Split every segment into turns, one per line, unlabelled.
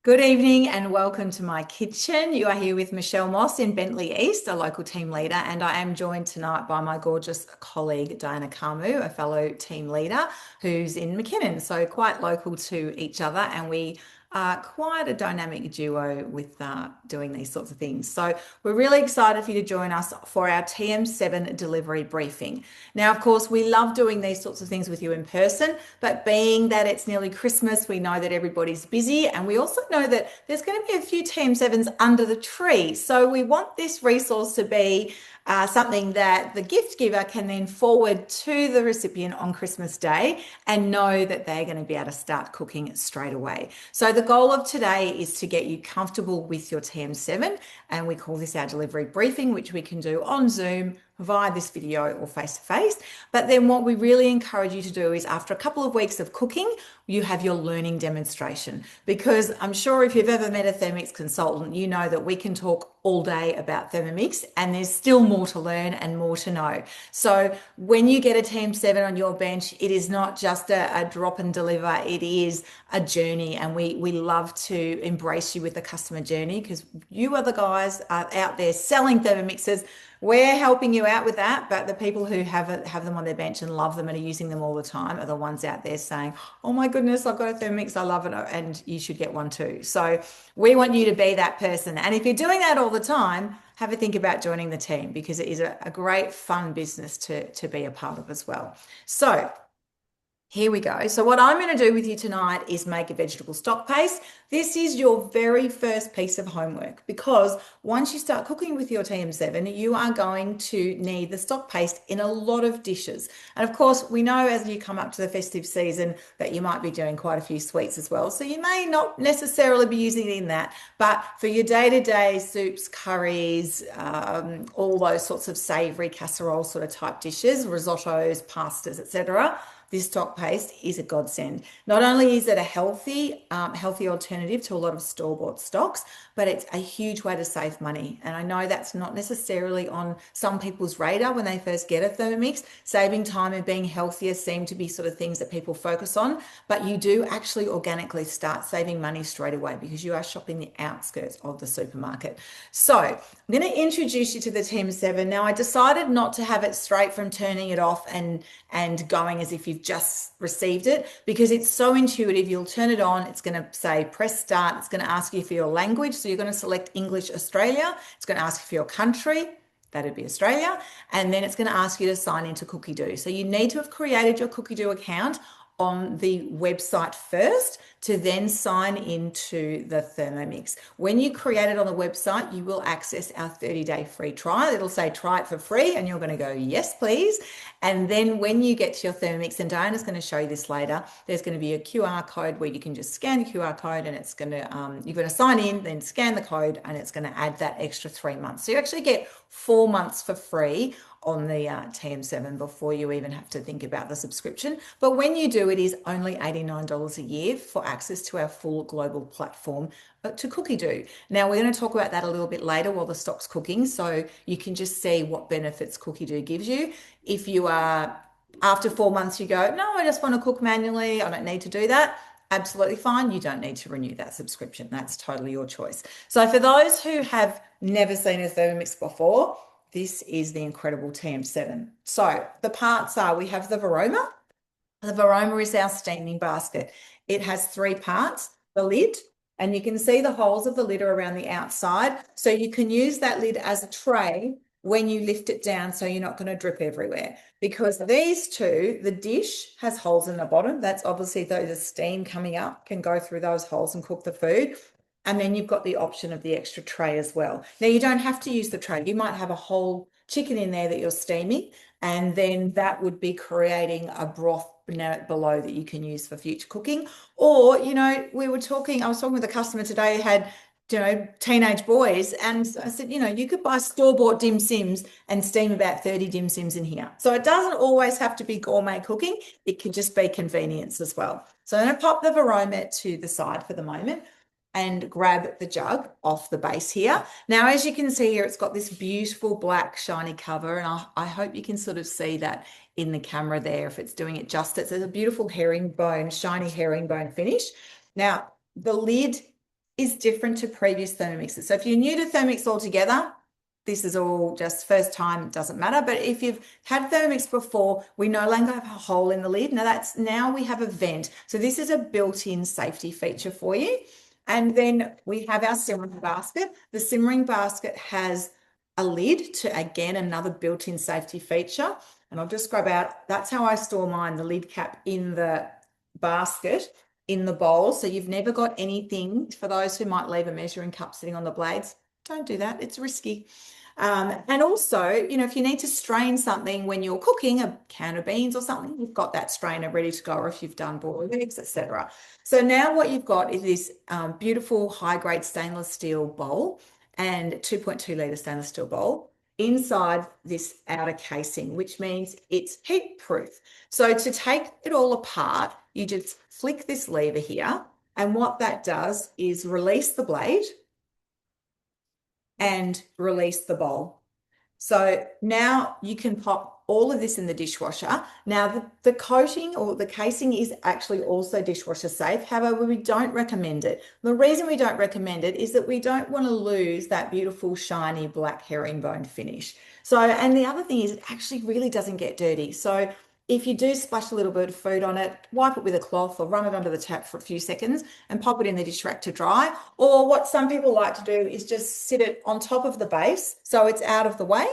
Good evening and welcome to my kitchen. You are here with Michelle Moss in Bentley East, a local team leader, and I am joined tonight by my gorgeous colleague Diana Kamu, a fellow team leader who's in McKinnon, so quite local to each other, and we are quite a dynamic duo with doing these sorts of things. So we're really excited for you to join us for our TM7 Delivery Briefing. Now, of course, we love doing these sorts of things with you in person, but being that it's nearly Christmas, we know that everybody's busy, and we also know that there's going to be a few TM7s under the tree. So we want this resource to be something that the gift giver can then forward to the recipient on Christmas Day and know that they're going to be able to start cooking straight away. So the goal of today is to get you comfortable with your TM7, and we call this our delivery briefing, which we can do on Zoom, via this video or face to face. But then what we really encourage you to do is after a couple of weeks of cooking, you have your learning demonstration, because I'm sure if you've ever met a Thermomix consultant, you know that we can talk all day about Thermomix and there's still more to learn and more to know. So when you get a TM7 on your bench, it is not just a drop and deliver, it is a journey, and we love to embrace you with the customer journey, because you are the guys out there selling Thermomixes. We're helping you out with that, but the people who have them on their bench and love them and are using them all the time are the ones out there saying, "Oh my goodness, I've got a Thermomix, I love it, and you should get one too." So we want you to be that person. And if you're doing that all the time, have a think about joining the team, because it is a great fun business to be a part of as well. So here we go. So what I'm going to do with you tonight is make a vegetable stock paste. This is your very first piece of homework, because once you start cooking with your TM7, you are going to need the stock paste in a lot of dishes. And of course, we know as you come up to the festive season that you might be doing quite a few sweets as well. So you may not necessarily be using it in that, but for your day-to-day soups, curries, all those sorts of savory casserole sort of type dishes, risottos, pastas, etc., this stock paste is a godsend. Not only is it a healthy alternative to a lot of store-bought stocks, but it's a huge way to save money. And I know that's not necessarily on some people's radar when they first get a Thermomix. Saving time and being healthier seem to be sort of things that people focus on, but you do actually organically start saving money straight away because you are shopping the outskirts of the supermarket. So I'm going to introduce you to the TM7. Now, I decided not to have it straight from turning it off and going as if you've just received it, because it's so intuitive. You'll turn it on, it's going to say press start, it's going to ask you for your language, so you're going to select English Australia, it's going to ask you for your country, that'd be Australia, and then it's going to ask you to sign into Cookidoo. So you need to have created your Cookidoo account on the website first to then sign into the Thermomix. When you create it on the website, you will access our 30-day free trial. It'll say try it for free, and you're going to go, yes, please. And then when you get to your Thermomix, and Diana's going to show you this later, there's going to be a QR code where you can just scan the QR code, and it's going to, you're going to sign in, then scan the code, and it's going to add that extra 3 months. So you actually get 4 months for free on the TM7 before you even have to think about the subscription. But when you do, it is only $89 a year for access to our full global platform to Cookidoo. Now, we're going to talk about that a little bit later while the stock's cooking, so you can just see what benefits Cookidoo gives you. If you are, after 4 months, you go, no, I just want to cook manually, I don't need to do that. Absolutely fine. You don't need to renew that subscription. That's totally your choice. So for those who have never seen a Thermomix before, this is the incredible TM7. So the parts are, we have the Varoma. The Varoma is our steaming basket. It has 3 parts, the lid, and you can see the holes of the lid are around the outside. So you can use that lid as a tray when you lift it down, so you're not going to drip everywhere. Because these two, the dish has holes in the bottom. That's obviously though the steam coming up can go through those holes and cook the food. And then you've got the option of the extra tray as well. Now, you don't have to use the tray. You might have a whole chicken in there that you're steaming, and then that would be creating a broth below that you can use for future cooking. Or, I was talking with a customer today who had, teenage boys, and I said, you could buy store-bought dim sims and steam about 30 dim sims in here. So it doesn't always have to be gourmet cooking. It can just be convenience as well. So I'm going to pop the Varoma to the side for the moment and grab the jug off the base here. Now, as you can see here, it's got this beautiful black shiny cover, and I hope you can sort of see that in the camera there if it's doing it justice. It's a beautiful herringbone, shiny herringbone finish. Now, the lid is different to previous Thermomixes. So if you're new to Thermomix altogether, this is all just first time, doesn't matter. But if you've had Thermomix before, we no longer have a hole in the lid. Now we have a vent. So this is a built-in safety feature for you. And then we have our simmering basket. The simmering basket has a lid to, again, another built-in safety feature. And I'll just grab out, that's how I store mine, the lid cap in the basket in the bowl. So you've never got anything, for those who might leave a measuring cup sitting on the blades, don't do that. It's risky. And also, if you need to strain something when you're cooking a can of beans or something, you've got that strainer ready to go, or if you've done boiled eggs, etc. So now what you've got is this beautiful high-grade stainless steel bowl and 2.2 litre stainless steel bowl inside this outer casing, which means it's heat proof. So to take it all apart, you just flick this lever here, and what that does is release the blade and release the bowl. So now you can pop all of this in the dishwasher. Now the coating or the casing is actually also dishwasher safe. However, we don't recommend it. The reason we don't recommend it is that we don't want to lose that beautiful shiny black herringbone finish. So, and the other thing is it actually really doesn't get dirty. So if you do splash a little bit of food on it, wipe it with a cloth or run it under the tap for a few seconds and pop it in the dish rack to dry. Or what some people like to do is just sit it on top of the base so it's out of the way.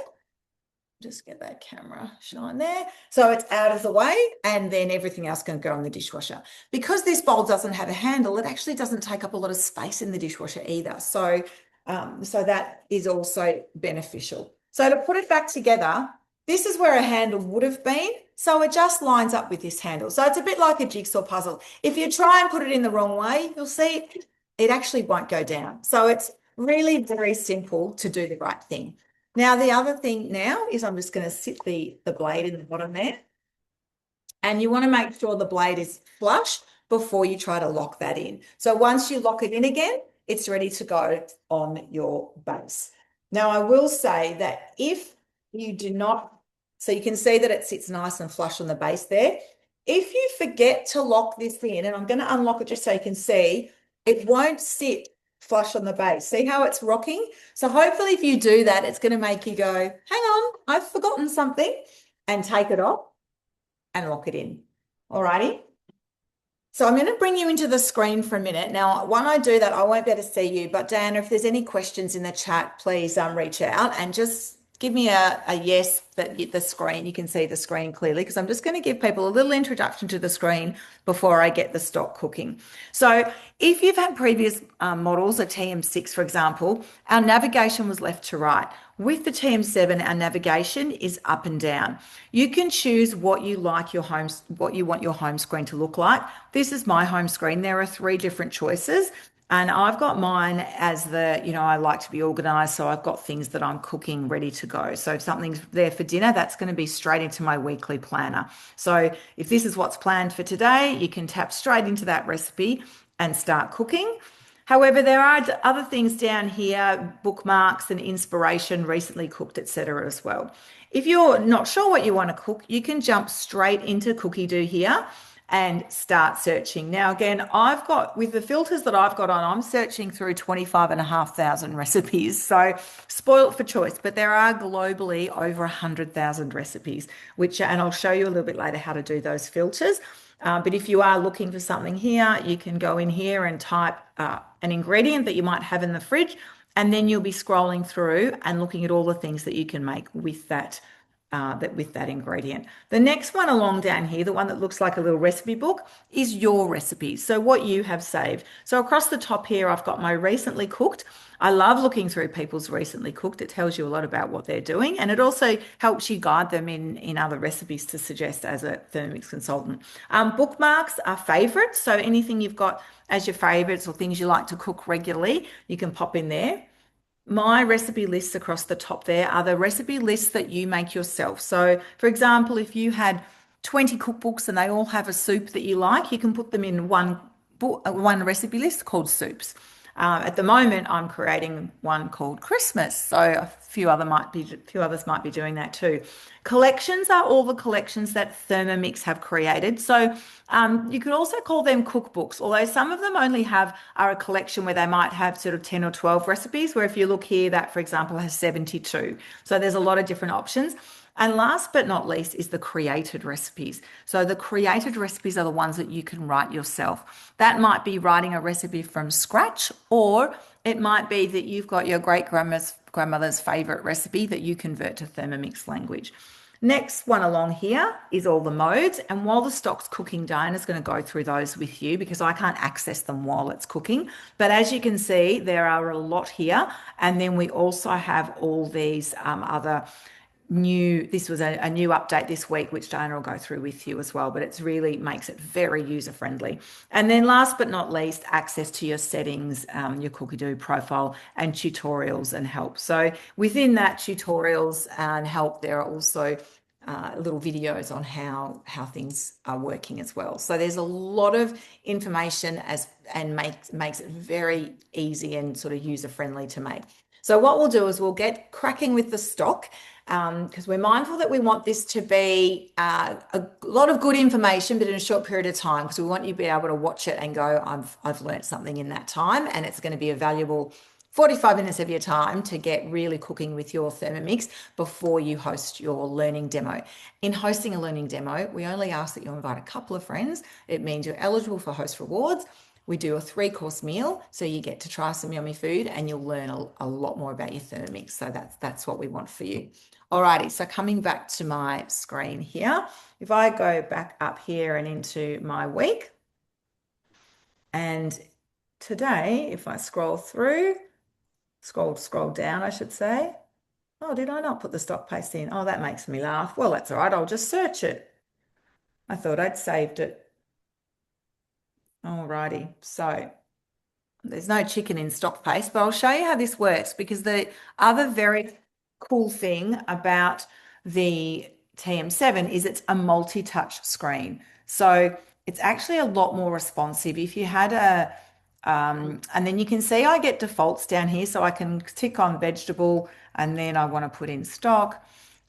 Just get that camera shine there. So it's out of the way, and then everything else can go in the dishwasher. Because this bowl doesn't have a handle, it actually doesn't take up a lot of space in the dishwasher either. So, so that is also beneficial. So to put it back together, this is where a handle would have been. So it just lines up with this handle. So it's a bit like a jigsaw puzzle. If you try and put it in the wrong way, you'll see it actually won't go down. So it's really very simple to do the right thing. Now, the other thing now is I'm just going to sit the blade in the bottom there. And you want to make sure the blade is flush before you try to lock that in. So once you lock it in again, it's ready to go on your base. Now, I will say that if you do not, so you can see that it sits nice and flush on the base there. If you forget to lock this in, and I'm going to unlock it just so you can see, it won't sit flush on the base. See how it's rocking? So hopefully if you do that, it's going to make you go, hang on, I've forgotten something, and take it off and lock it in. All righty. So I'm going to bring you into the screen for a minute. Now, when I do that, I won't be able to see you, but Diana, if there's any questions in the chat, please reach out and just give me a yes that the screen, you can see the screen clearly, because I'm just going to give people a little introduction to the screen before I get the stock cooking. So if you've had previous models, a TM6, for example, our navigation was left to right. With the TM7, our navigation is up and down. You can choose what you like what you want your home screen to look like. This is my home screen. There are 3 different choices. And I've got mine as the, I like to be organized. So I've got things that I'm cooking ready to go. So if something's there for dinner, that's going to be straight into my weekly planner. So if this is what's planned for today, you can tap straight into that recipe and start cooking. However, there are other things down here, bookmarks and inspiration, recently cooked, etc. as well. If you're not sure what you want to cook, you can jump straight into Cookidoo here and start searching. Now, again, with the filters that I've got on, I'm searching through 25,500 recipes. So spoilt for choice, but there are globally over 100,000 recipes, and I'll show you a little bit later how to do those filters. But if you are looking for something here, you can go in here and type an ingredient that you might have in the fridge, and then you'll be scrolling through and looking at all the things that you can make with that ingredient. The next one along down here, the one that looks like a little recipe book, is your recipes. So what you have saved. So across the top here, I've got my recently cooked. I love looking through people's recently cooked. It tells you a lot about what they're doing, and it also helps you guide them in other recipes to suggest as a Thermomix consultant. Bookmarks are favorites. So anything you've got as your favorites or things you like to cook regularly, you can pop in there. My recipe lists across the top there are the recipe lists that you make yourself. So, for example, if you had 20 cookbooks and they all have a soup that you like, you can put them in one recipe list called soups. At the moment, I'm creating one called Christmas, so a few others might be doing that too. Collections are all the collections that Thermomix have created. So you could also call them cookbooks, although some of them only are a collection where they might have sort of 10 or 12 recipes, where if you look here, that for example has 72. So there's a lot of different options. And last but not least is the created recipes. So the created recipes are the ones that you can write yourself. That might be writing a recipe from scratch, or it might be that you've got your great grandmother's favorite recipe that you convert to Thermomix language. Next one along here is all the modes. And while the stock's cooking, Diana's going to go through those with you because I can't access them while it's cooking. But as you can see, there are a lot here. And then we also have all these other this was a new update this week, which Diana will go through with you as well, but it's really makes it very user friendly. And then last but not least, access to your settings, your Cookidoo profile and tutorials and help. So within that tutorials and help, there are also little videos on how things are working as well. So there's a lot of information and makes it very easy and sort of user friendly to make. So what we'll do is we'll get cracking with the stock because we're mindful that we want this to be a lot of good information, but in a short period of time, because we want you to be able to watch it and go, I've learned something in that time, and it's going to be a valuable 45 minutes of your time to get really cooking with your Thermomix before you host your learning demo. In hosting a learning demo, we only ask that you invite a couple of friends. It means you're eligible for host rewards. We do a 3-course meal, so you get to try some yummy food and you'll learn a lot more about your Thermomix. So that's what we want for you. Alrighty, so coming back to my screen here, if I go back up here and into my week, and today, if I scroll down, I should say. Oh, did I not put the stock paste in? Oh, that makes me laugh. Well, that's all right. I'll just search it. I thought I'd saved it. Alrighty, so there's no chicken in stock paste, but I'll show you how this works because the other very cool thing about the TM7 is it's a multi-touch screen. So it's actually a lot more responsive. If you had and then you can see I get defaults down here, so I can tick on vegetable and then I want to put in stock.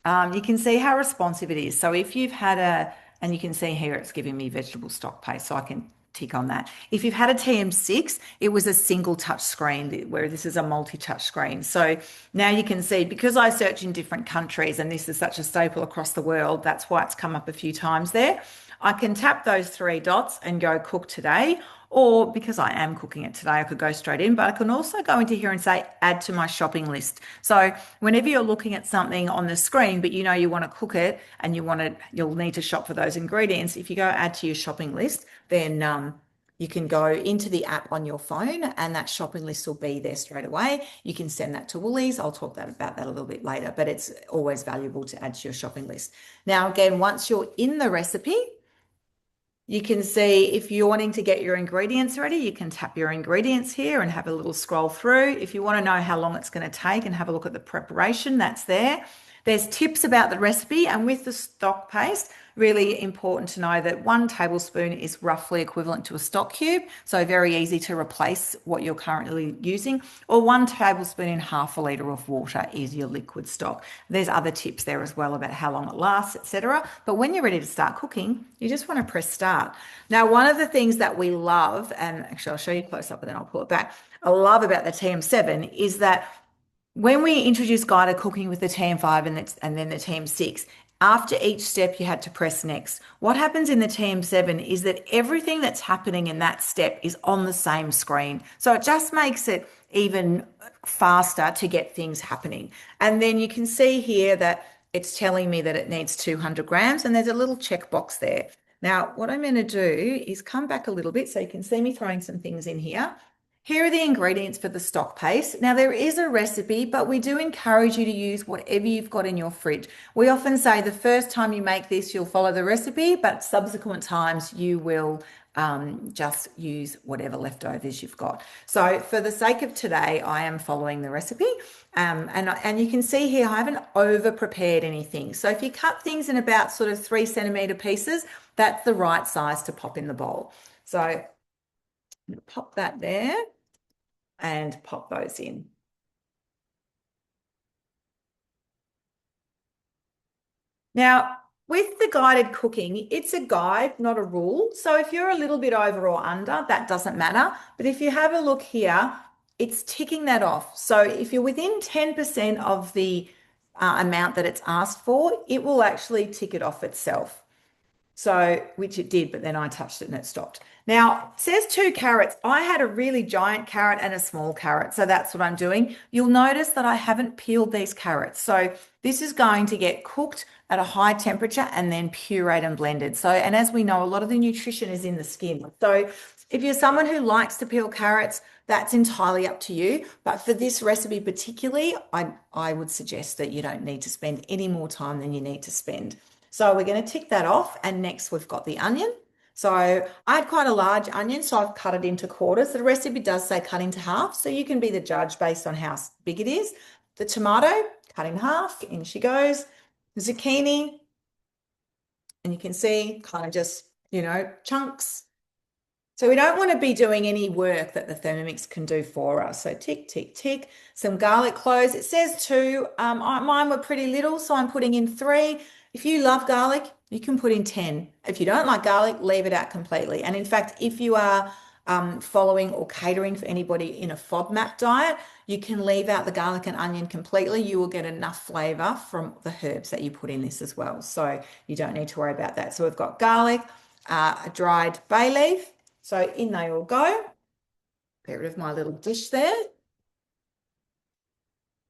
You can see how responsive it is. So if you've had and you can see here it's giving me vegetable stock paste, so I can tick on that. If you've had a TM6, it was a single touch screen, where this is a multi-touch screen. So now you can see, because I search in different countries and this is such a staple across the world, that's why it's come up a few times there. I can tap those 3 dots and go cook today, or because I am cooking it today, I could go straight in, but I can also go into here and say add to my shopping list. So whenever you're looking at something on the screen, but you know you want to cook it and you'll need to shop for those ingredients, if you go add to your shopping list, then you can go into the app on your phone and that shopping list will be there straight away. You can send that to Woolies. I'll talk about that a little bit later, but it's always valuable to add to your shopping list. Now, again, once you're in the recipe, you can see if you're wanting to get your ingredients ready, you can tap your ingredients here and have a little scroll through. If you want to know how long it's going to take and have a look at the preparation, that's there. There's tips about the recipe, and with the stock paste, really important to know that 1 tablespoon is roughly equivalent to a stock cube, so very easy to replace what you're currently using, or 1 tablespoon in half a litre of water is your liquid stock. There's other tips there as well about how long it lasts, etc. But when you're ready to start cooking, you just want to press start. Now, one of the things that we love, and actually I'll show you close up and then I'll pull it back, I love about the TM7 is that when we introduced guided cooking with the TM5 and then the TM6, after each step you had to press next. What happens in the TM7 is that everything that's happening in that step is on the same screen. So it just makes it even faster to get things happening. And then you can see here that it's telling me that it needs 200 grams and there's a little checkbox there. Now, what I'm going to do is come back a little bit so you can see me throwing some things in here. Here are the ingredients for the stock paste. Now, there is a recipe, but we do encourage you to use whatever you've got in your fridge. We often say the first time you make this, you'll follow the recipe, but subsequent times you will just use whatever leftovers you've got. So for the sake of today, I am following the recipe. And you can see here, I haven't over prepared anything. So if you cut things in about sort of 3 centimetre pieces, that's the right size to pop in the bowl. So pop that there. and pop those in. Now, with the guided cooking, it's a guide, not a rule. So if you're a little bit over or under, that doesn't matter. But if you have a look here, it's ticking that off. So if you're within 10% of the amount that it's asked for, it will actually tick it off itself. So, which it did, but then I touched it and it stopped. Now, it says 2 carrots. I had a really giant carrot and a small carrot. So that's what I'm doing. You'll notice that I haven't peeled these carrots. So this is going to get cooked at a high temperature and then pureed and blended. So, and as we know, a lot of the nutrition is in the skin. So if you're someone who likes to peel carrots, that's entirely up to you. But for this recipe particularly, I would suggest that you don't need to spend any more time than you need to spend. So we're going to tick that off. And next we've got the onion. So I had quite a large onion, so I've cut it into quarters. The recipe does say cut into half, so you can be the judge based on how big it is. The tomato, cut in half, in she goes. The zucchini, and you can see kind of just, chunks. So we don't want to be doing any work that the Thermomix can do for us. So tick, tick, tick. Some garlic cloves. It says 2. Mine were pretty little, so I'm putting in 3. If you love garlic, you can put in 10. If you don't like garlic, leave it out completely. And in fact, if you are following or catering for anybody in a FODMAP diet, you can leave out the garlic and onion completely. You will get enough flavor from the herbs that you put in this as well. So you don't need to worry about that. So we've got garlic, a dried bay leaf. So in they all go. Get rid of my little dish there.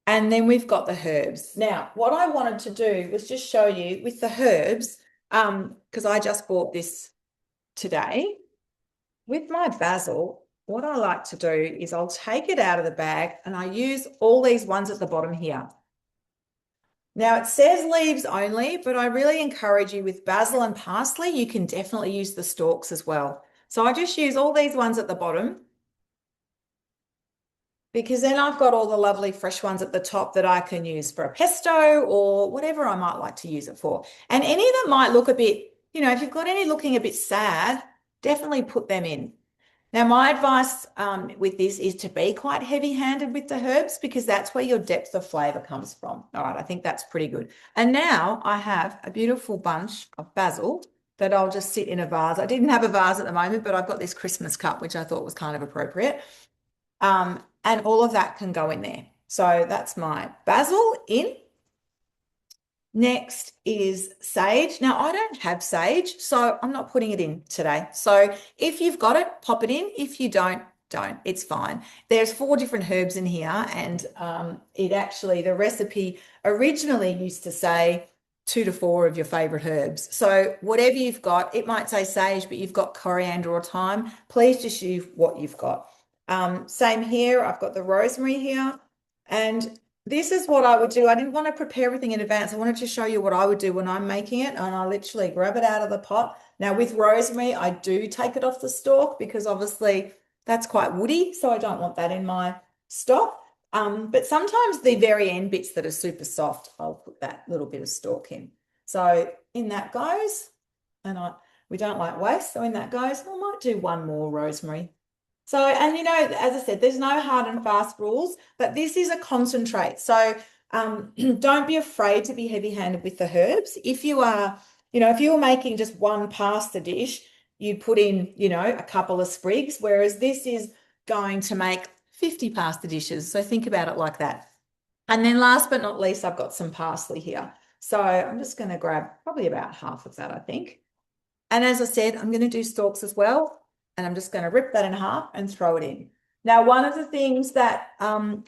And then we've got the herbs. Now, what I wanted to do was just show you with the herbs, because I just bought this today. With my basil, what I like to do is I'll take it out of the bag and I use all these ones at the bottom here. Now it says leaves only, but I really encourage you with basil and parsley, you can definitely use the stalks as well. So I just use all these ones at the bottom because then I've got all the lovely fresh ones at the top that I can use for a pesto or whatever I might like to use it for. And any that might look a bit, if you've got any looking a bit sad, definitely put them in. Now, my advice with this is to be quite heavy-handed with the herbs because that's where your depth of flavor comes from. All right, I think that's pretty good. And now I have a beautiful bunch of basil that I'll just sit in a vase. I didn't have a vase at the moment, but I've got this Christmas cup, which I thought was kind of appropriate. And all of that can go in there. So that's my basil in. Next is sage. Now, I don't have sage, so I'm not putting it in today. So if you've got it, pop it in. If you don't. It's fine. There's 4 different herbs in here, and the recipe originally used to say 2 to 4 of your favorite herbs. So whatever you've got, it might say sage, but you've got coriander or thyme. Please just use what you've got. Same here. I've got the rosemary here, and this is what I would do. I didn't want to prepare everything in advance. I wanted to show you what I would do when I'm making it, and I literally grab it out of the pot. Now with rosemary, I do take it off the stalk because obviously that's quite woody, so I don't want that in my stock. But sometimes the very end bits that are super soft, I'll put that little bit of stalk in. So in that goes, and we don't like waste, so in that goes. I might do one more rosemary. So, and as I said, there's no hard and fast rules, but this is a concentrate. So don't be afraid to be heavy-handed with the herbs. If you are, if you were making just one pasta dish, you'd put in, a couple of sprigs, whereas this is going to make 50 pasta dishes. So think about it like that. And then last but not least, I've got some parsley here. So I'm just going to grab probably about half of that, I think. And as I said, I'm going to do stalks as well. And I'm just going to rip that in half and throw it in. Now, one of the things that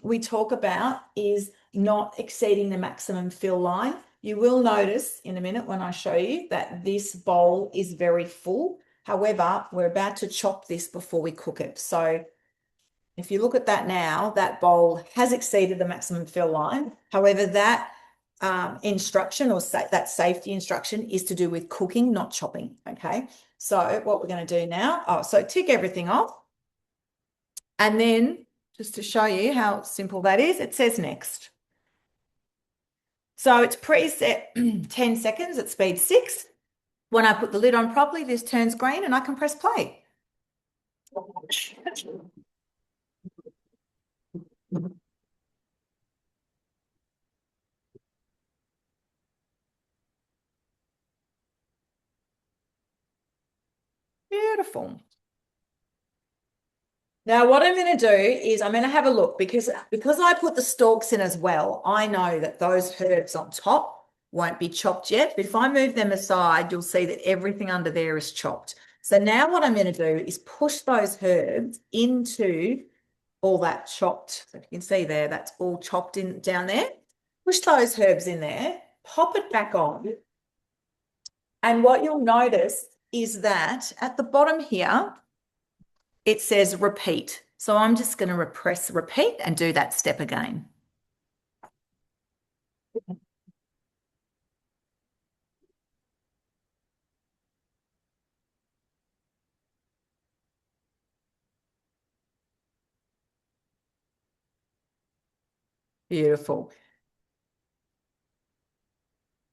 we talk about is not exceeding the maximum fill line. You will notice in a minute when I show you that this bowl is very full. However, we're about to chop this before we cook it. So if you look at that now, that bowl has exceeded the maximum fill line. However, that instruction or that safety instruction is to do with cooking, not chopping, okay? So what we're going to do now, so tick everything off. And then just to show you how simple that is, it says next. So it's preset 10 seconds at speed 6. When I put the lid on properly, this turns green and I can press play. Beautiful. Now, what I'm going to do is I'm going to have a look because I put the stalks in as well. I know that those herbs on top won't be chopped yet, but if I move them aside, you'll see that everything under there is chopped. So now what I'm going to do is push those herbs into all that chopped. So if you can see there, that's all chopped in down there. Push those herbs in there, pop it back on. And what you'll notice is that at the bottom here, it says repeat. So I'm just going to press repeat and do that step again. Beautiful.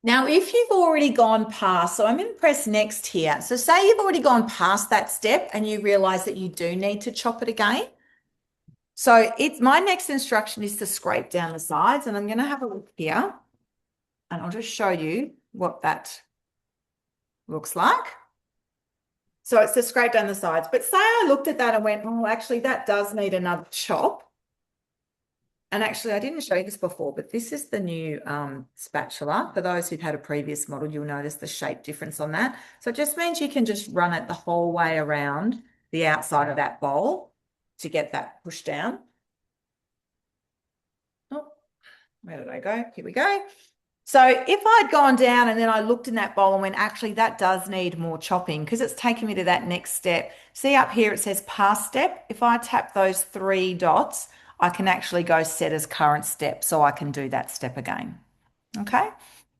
Now, if you've already gone past, so I'm going to press next here. So say you've already gone past that step and you realize that you do need to chop it again. So it's my next instruction is to scrape down the sides, and I'm going to have a look here and I'll just show you what that looks like. So it's to scrape down the sides. But say I looked at that and went, oh, actually, that does need another chop. And actually, I didn't show you this before, but this is the new spatula. For those who've had a previous model, you'll notice the shape difference on that. So it just means you can just run it the whole way around the outside of that bowl to get that pushed down. Oh, where did I go? Here we go. So if I'd gone down and then I looked in that bowl and went, actually, that does need more chopping because it's taken me to that next step. See up here, it says past step. If I tap those three dots, I can actually go set as current step so I can do that step again. Okay.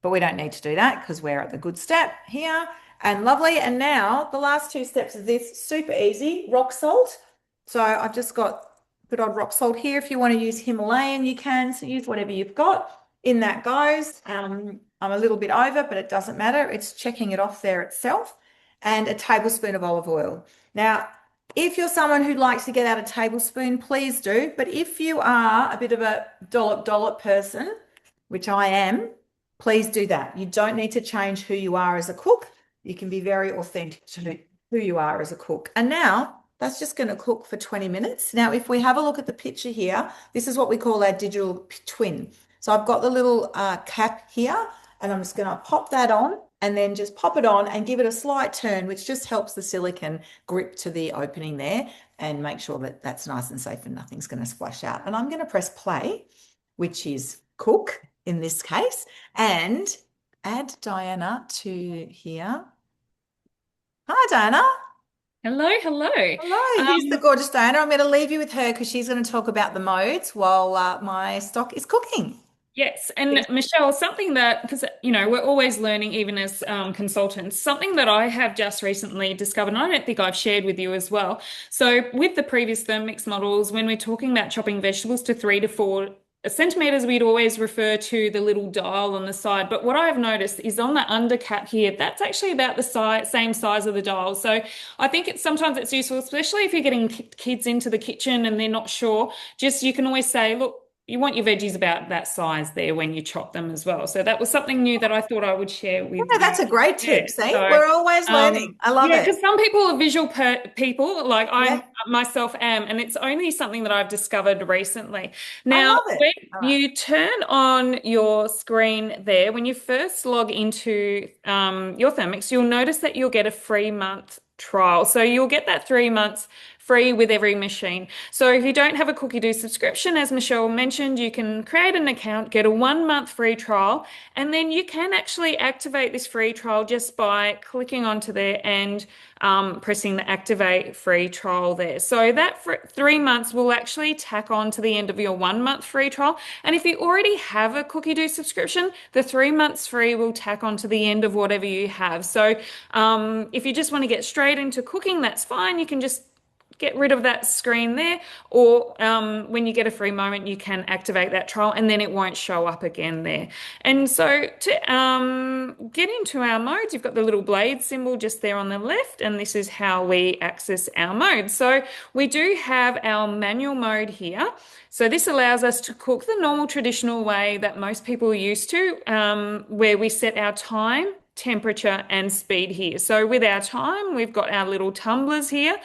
But we don't need to do that because we're at the good step here and lovely. And now the last two steps of this, super easy, rock salt. So I've just got good old rock salt here. If you want to use Himalayan, you can. So use whatever you've got. In that goes. I'm a little bit over, but it doesn't matter. It's checking it off there itself. And a tablespoon of olive oil. Now, if you're someone who likes to get out a tablespoon, please do. But if you are a bit of a dollop person, which I am, please do that. You don't need to change who you are as a cook. You can be very authentic to who you are as a cook. And now that's just going to cook for 20 minutes. Now, if we have a look at the picture here, this is what we call our digital twin. So I've got the little cap here, and I'm just going to pop that on and then just pop it on and give it a slight turn, which just helps the silicone grip to the opening there and make sure that that's nice and safe and nothing's going to splash out. And I'm going to press play, which is cook in this case, and add Diana to here. Hi, Diana.
Hello, hello.
Hello, here's the gorgeous Diana. I'm going to leave you with her because she's going to talk about the modes while my stock is cooking.
Yes, and Michelle, something that, because we're always learning, even as consultants, something that I have just recently discovered, and I don't think I've shared with you as well. So, with the previous Thermomix models, when we're talking about chopping vegetables to 3 to 4 centimeters, we'd always refer to the little dial on the side. But what I've noticed is on the under cap here, that's actually about the same size of the dial. So I think sometimes it's useful, especially if you're getting kids into the kitchen and they're not sure. Just you can always say, look, you want your veggies about that size there when you chop them as well. So that was something new that I thought I would share with
Yeah,
you.
that's a great
Yeah.
tip. See,
So,
we're always learning. I love
yeah,
it.
because some people are visual people, like
Yeah,
I myself am, and it's only something that I've discovered recently.
I
Now,
love it.
when
All right.
you turn on your screen there, when you first log into your Thermix, you'll notice that you'll get a free month trial. So you'll get that 3 months free with every machine. So if you don't have a Cookidoo subscription, as Michelle mentioned, you can create an account, get a 1 month free trial, and then you can actually activate this free trial just by clicking onto there and pressing the activate free trial there. So that 3 months will actually tack on to the end of your 1 month free trial. And if you already have a Cookidoo subscription, the 3 months free will tack on to the end of whatever you have. So if you just want to get straight into cooking, that's fine. You can just get rid of that screen there, or when you get a free moment, you can activate that trial and then it won't show up again there. And so to get into our modes, you've got the little blade symbol just there on the left, and this is how we access our mode. So we do have our manual mode here. So this allows us to cook the normal traditional way that most people are used to, where we set our time, temperature, and speed here. So with our time, we've got our little tumblers here.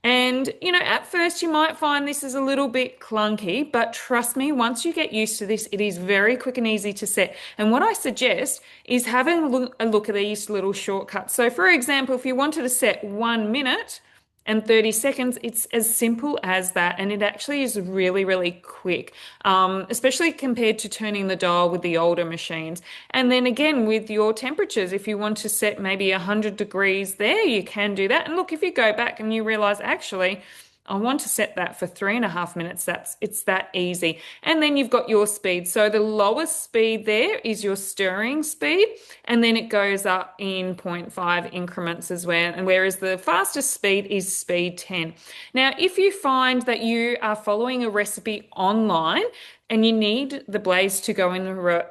And, at first you might find this is a little bit clunky, but trust me, once you get used to this, it is very quick and easy to set. And what I suggest is having a look at these little shortcuts. So for example, if you wanted to set 1 minute and 30 seconds, it's as simple as that. And it actually is really, really quick, especially compared to turning the dial with the older machines. And then again, with your temperatures, if you want to set maybe 100 degrees there, you can do that. And look, if you go back and you realize, actually, I want to set that for 3.5 minutes. It's that easy. And then you've got your speed. So the lowest speed there is your stirring speed, and then it goes up in 0.5 increments as well. And whereas the fastest speed is speed 10. Now, if you find that you are following a recipe online and you need the blades to go in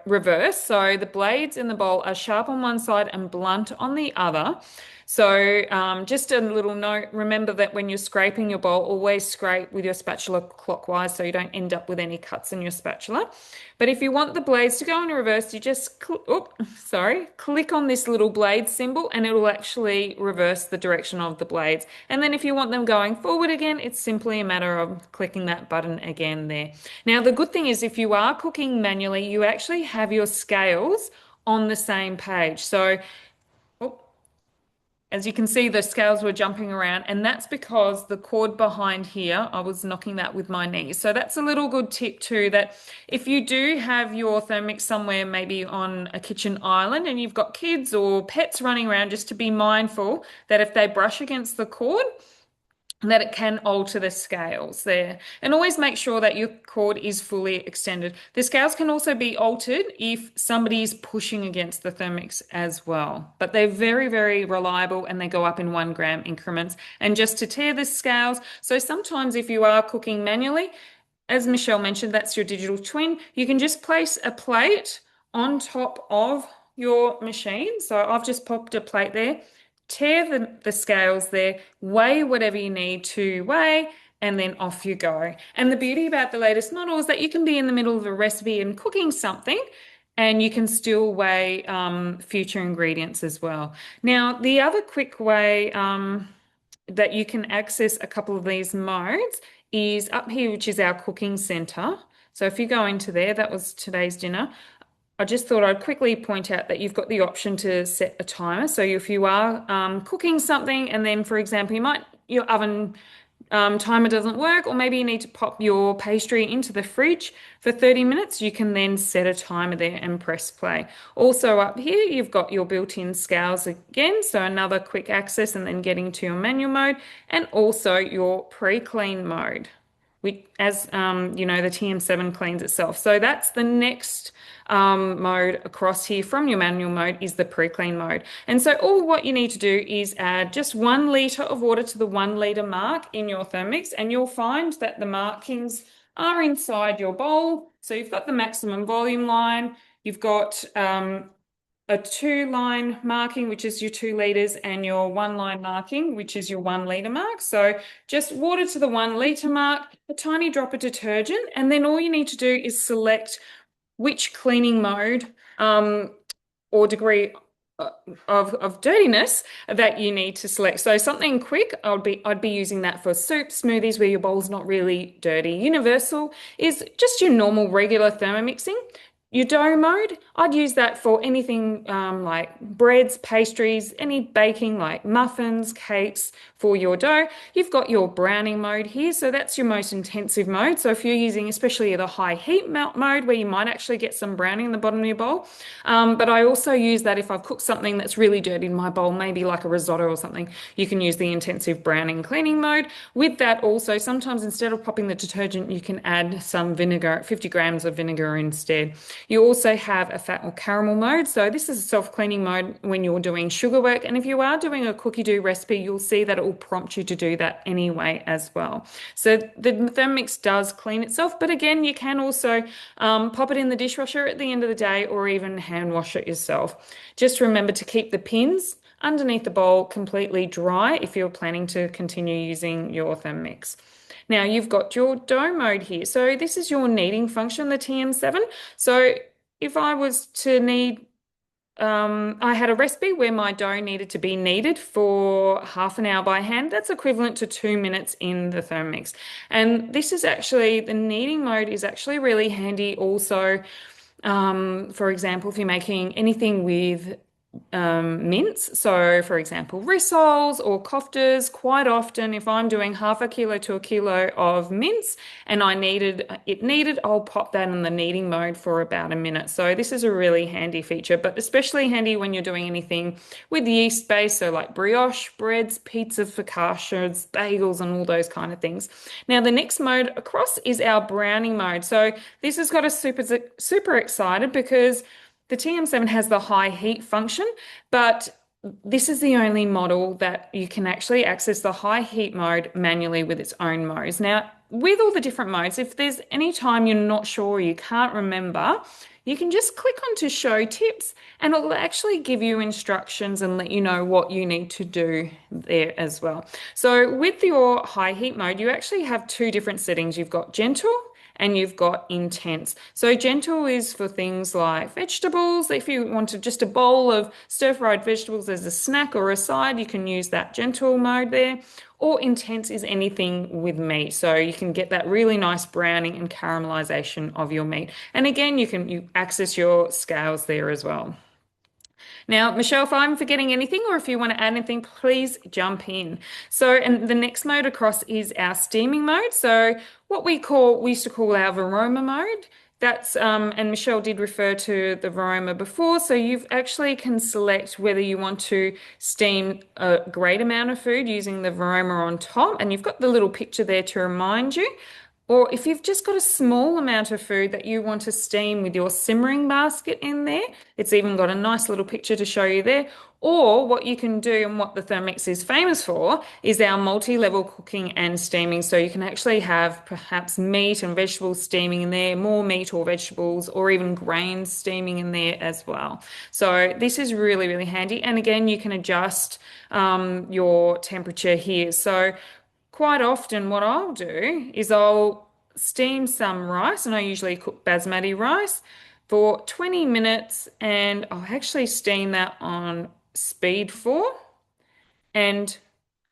reverse, so the blades in the bowl are sharp on one side and blunt on the other. So just a little note, remember that when you're scraping your bowl, always scrape with your spatula clockwise so you don't end up with any cuts in your spatula. But if you want the blades to go in reverse, you just click on this little blade symbol and it will actually reverse the direction of the blades. And then if you want them going forward again, it's simply a matter of clicking that button again there. Now, the good thing is if you are cooking manually, you actually have your scales on the same page. So as you can see, the scales were jumping around, and that's because the cord behind here, I was knocking that with my knees. So that's a little good tip too, that if you do have your Thermomix somewhere, maybe on a kitchen island, and you've got kids or pets running around, just to be mindful that if they brush against the cord, that it can alter the scales there. And always make sure that your cord is fully extended. The scales can also be altered if somebody is pushing against the Thermomix as well. But they're very, very reliable and they go up in 1 gram increments. And just to tear the scales, so sometimes if you are cooking manually, as Michelle mentioned, that's your digital twin, you can just place a plate on top of your machine. So I've just popped a plate there. Tear the scales there, weigh whatever you need to weigh, and then off you go. And the beauty about the latest model is that you can be in the middle of a recipe and cooking something, and you can still weigh future ingredients as well. Now, the other quick way that you can access a couple of these modes is up here, which is our cooking center. So if you go into there, that was today's dinner. I just thought I'd quickly point out that you've got the option to set a timer. So if you are cooking something and then, for example, your oven timer doesn't work, or maybe you need to pop your pastry into the fridge for 30 minutes, you can then set a timer there and press play. Also up here, you've got your built-in scales again. So another quick access and then getting to your manual mode, and also your pre-clean mode. As you know, the TM7 cleans itself. So that's the next mode across here from your manual mode is the pre-clean mode. And so all what you need to do is add just 1 litre of water to the 1 litre mark in your Thermomix, and you'll find that the markings are inside your bowl. So you've got the maximum volume line, you've got a 2-line marking, which is your 2 litres, and your 1-line marking, which is your 1 litre mark. So just water to the 1 litre mark, a tiny drop of detergent, and then all you need to do is select which cleaning mode or degree of dirtiness that you need to select. So something quick, I'd be using that for soup, smoothies, where your bowl's not really dirty. Universal is just your normal regular thermomixing. Your dough mode, I'd use that for anything like breads, pastries, any baking like muffins, cakes for your dough. You've got your browning mode here, so that's your most intensive mode. So if you're using especially the high heat melt mode where you might actually get some browning in the bottom of your bowl. But I also use that if I've cooked something that's really dirty in my bowl, maybe like a risotto or something, you can use the intensive browning cleaning mode. With that also, sometimes instead of popping the detergent, you can add some vinegar, 50 grams of vinegar instead. You also have a fat or caramel mode. So this is a self-cleaning mode when you're doing sugar work. And if you are doing a Cookidoo recipe, you'll see that it will prompt you to do that anyway as well. So the Thermomix does clean itself, but again, you can also pop it in the dishwasher at the end of the day or even hand wash it yourself. Just remember to keep the pins underneath the bowl completely dry if you're planning to continue using your Thermomix. Now you've got your dough mode here. So this is your kneading function, the TM7. So if I was to knead, I had a recipe where my dough needed to be kneaded for half an hour by hand. That's equivalent to 2 minutes in the Thermomix. And this is actually, the kneading mode is actually really handy also. For example, if you're making anything with mince. So, for example, rissoles or koftas, quite often, if I'm doing half a kilo to a kilo of mince and I needed it kneaded, I'll pop that in the kneading mode for about a minute. So this is a really handy feature, but especially handy when you're doing anything with yeast base, so like brioche, breads, pizza focaccias, bagels, and all those kind of things. Now, the next mode across is our browning mode. So this has got us super excited because the TM7 has the high heat function, but this is the only model that you can actually access the high heat mode manually with its own modes. Now, with all the different modes, if there's any time you're not sure, you can't remember, you can just click onto show tips and it'll actually give you instructions and let you know what you need to do there as well. So with your high heat mode, you actually have two different settings. You've got gentle and you've got intense. So gentle is for things like vegetables. If you wanted just a bowl of stir-fried vegetables as a snack or a side, you can use that gentle mode there. Or intense is anything with meat. So you can get that really nice browning and caramelization of your meat. And again, you access your scales there as well. Now, Michelle, if I'm forgetting anything or if you want to add anything, please jump in. So, and the next mode across is our steaming mode. So what we used to call our Varoma mode. That's, and Michelle did refer to the Varoma before. So you've actually can select whether you want to steam a great amount of food using the Varoma on top. And you've got the little picture there to remind you. Or if you've just got a small amount of food that you want to steam with your simmering basket in there, it's even got a nice little picture to show you there. Or what you can do and what the Thermomix is famous for is our multi-level cooking and steaming. So you can actually have perhaps meat and vegetables steaming in there, more meat or vegetables, or even grains steaming in there as well. So this is really, really handy. And again, you can adjust your temperature here. So quite often what I'll do is I'll steam some rice, and I usually cook basmati rice for 20 minutes, and I'll actually steam that on speed 4, and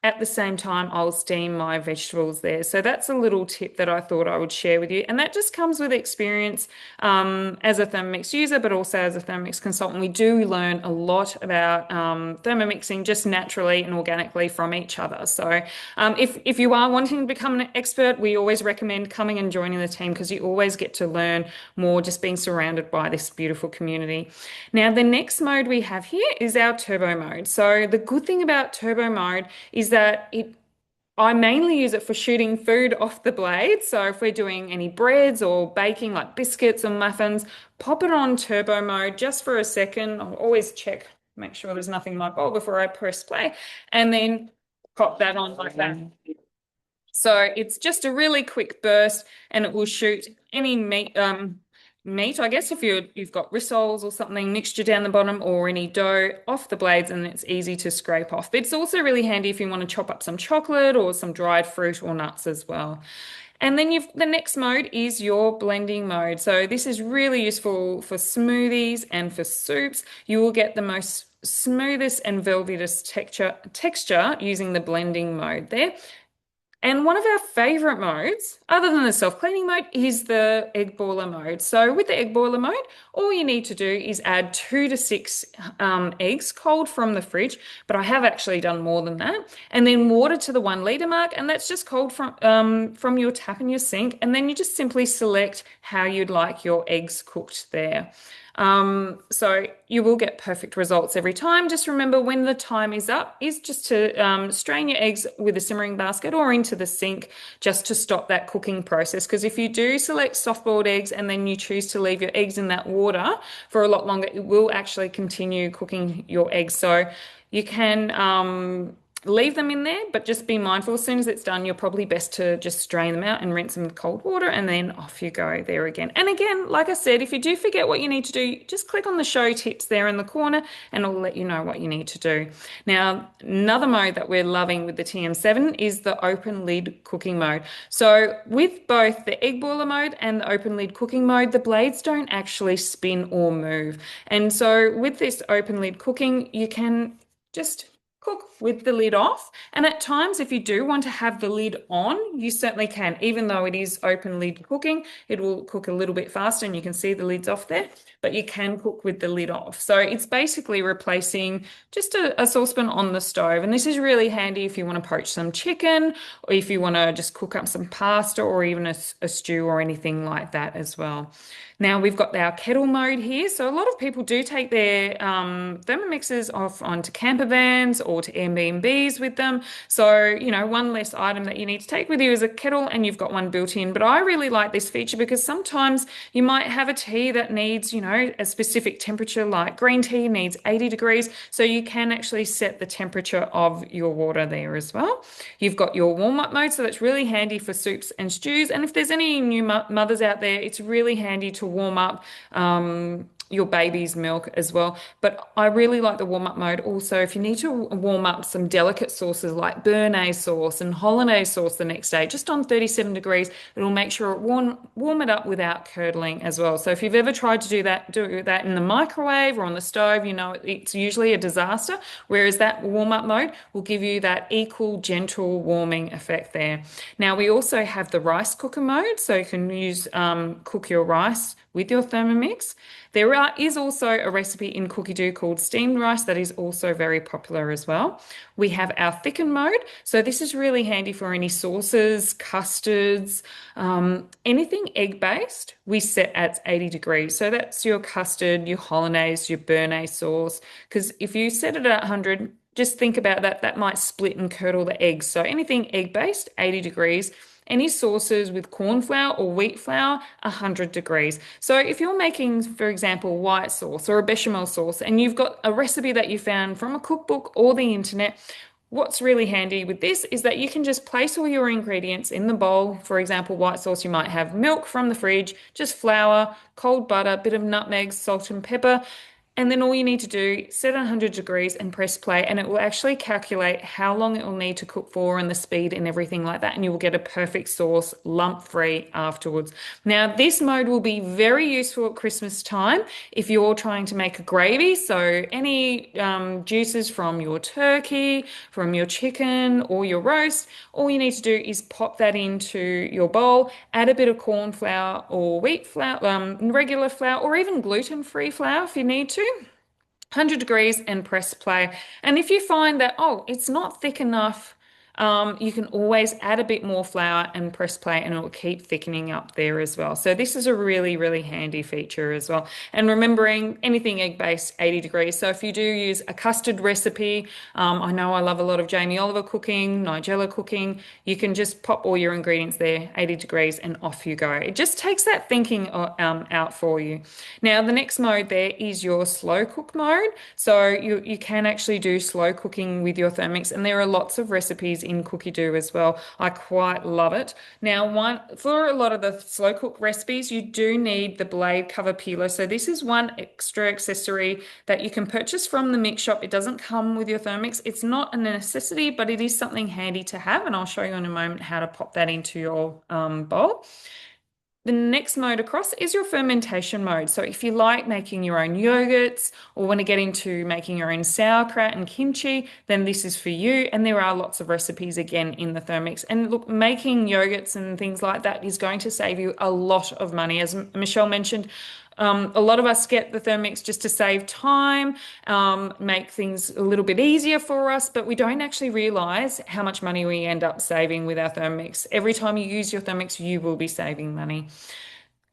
at the same time, I'll steam my vegetables there. So that's a little tip that I thought I would share with you. And that just comes with experience as a Thermomix user, but also as a Thermomix consultant. We do learn a lot about Thermomixing just naturally and organically from each other. So if you are wanting to become an expert, we always recommend coming and joining the team because you always get to learn more just being surrounded by this beautiful community. Now, the next mode we have here is our turbo mode. So the good thing about turbo mode is that I mainly use it for shooting food off the blade. So if we're doing any breads or baking like biscuits or muffins, pop it on turbo mode just for a second. I'll always check, make sure there's nothing in my bowl before I press play, and then pop that on like that. So it's just a really quick burst and it will shoot any meat, I guess, if you've got rissoles or something, mixture down the bottom or any dough off the blades, and it's easy to scrape off. But it's also really handy if you want to chop up some chocolate or some dried fruit or nuts as well. And then the next mode is your blending mode. So this is really useful for smoothies and for soups. You will get the most smoothest and velvetous texture using the blending mode there. And one of our favorite modes, other than the self-cleaning mode, is the egg boiler mode. So with the egg boiler mode, all you need to do is add 2 to 6 eggs cold from the fridge, but I have actually done more than that, and then water to the 1 litre mark, and that's just cold from your tap in your sink, and then you just simply select how you'd like your eggs cooked there. So you will get perfect results every time. Just remember when the time is up, is just to strain your eggs with a simmering basket or into the sink just to stop that cooking process. Because if you do select soft-boiled eggs and then you choose to leave your eggs in that water for a lot longer, it will actually continue cooking your eggs. So you can leave them in there, but just be mindful as soon as it's done, you're probably best to just strain them out and rinse them with cold water, and then off you go there again. And again, like I said, if you do forget what you need to do, just click on the show tips there in the corner and it'll let you know what you need to do. Now, another mode that we're loving with the TM7 is the open lid cooking mode. So with both the egg boiler mode and the open lid cooking mode, the blades don't actually spin or move. And so with this open lid cooking, you can just cook with the lid off. And at times, if you do want to have the lid on, you certainly can. Even though it is open lid cooking, it will cook a little bit faster and you can see the lid's off there, but you can cook with the lid off. So it's basically replacing just a saucepan on the stove. And this is really handy if you want to poach some chicken or if you want to just cook up some pasta or even a stew or anything like that as well. Now we've got our kettle mode here. So a lot of people do take their Thermomixes off onto camper vans or to Airbnbs with them. So, one less item that you need to take with you is a kettle and you've got one built in. But I really like this feature because sometimes you might have a tea that needs, a specific temperature, like green tea needs 80 degrees. So you can actually set the temperature of your water there as well. You've got your warm up mode. So that's really handy for soups and stews. And if there's any new mothers out there, it's really handy to warm up your baby's milk as well. But I really like the warm up mode also if you need to warm up some delicate sauces like béarnaise sauce and hollandaise sauce the next day, just on 37 degrees, it'll make sure it warm it up without curdling as well. So if you've ever tried to do that in the microwave or on the stove, it's usually a disaster. Whereas that warm up mode will give you that equal, gentle warming effect there. Now we also have the rice cooker mode, so you can use cook your rice with your Thermomix. There is also a recipe in Cookidoo called steamed rice that is also very popular as well. We have our thicken mode. So this is really handy for any sauces, custards, anything egg-based, we set at 80 degrees. So that's your custard, your hollandaise, your béarnaise sauce. Because if you set it at 100, just think about that. That might split and curdle the eggs. So anything egg-based, 80 degrees. Any sauces with corn flour or wheat flour, 100 degrees. So if you're making, for example, white sauce or a bechamel sauce, and you've got a recipe that you found from a cookbook or the internet, what's really handy with this is that you can just place all your ingredients in the bowl. For example, white sauce, you might have milk from the fridge, just flour, cold butter, bit of nutmeg, salt and pepper. And then all you need to do, set 100 degrees and press play, and it will actually calculate how long it will need to cook for and the speed and everything like that. And you will get a perfect sauce lump-free afterwards. Now, this mode will be very useful at Christmas time if you're trying to make a gravy. So any juices from your turkey, from your chicken or your roast, all you need to do is pop that into your bowl, add a bit of corn flour or wheat flour, regular flour, or even gluten-free flour if you need to. 100 degrees and press play. And if you find that, it's not thick enough, you can always add a bit more flour and press play and it will keep thickening up there as well. So this is a really, really handy feature as well. And remembering anything egg-based, 80 degrees. So if you do use a custard recipe, I know I love a lot of Jamie Oliver cooking, Nigella cooking, you can just pop all your ingredients there, 80 degrees, and off you go. It just takes that thinking out for you. Now, the next mode there is your slow cook mode. So you can actually do slow cooking with your Thermomix, and there are lots of recipes in Cookidoo as well. I quite love it. Now, for a lot of the slow cook recipes, you do need the blade cover peeler. So this is one extra accessory that you can purchase from the mix shop. It doesn't come with your Thermomix. It's not a necessity, but it is something handy to have, and I'll show you in a moment how to pop that into your bowl. The next mode across is your fermentation mode. So if you like making your own yogurts or want to get into making your own sauerkraut and kimchi, then this is for you. And there are lots of recipes again in the Thermomix. And look, making yogurts and things like that is going to save you a lot of money. As Michelle mentioned, a lot of us get the Thermomix just to save time, make things a little bit easier for us, but we don't actually realize how much money we end up saving with our Thermomix. Every time you use your Thermomix, you will be saving money.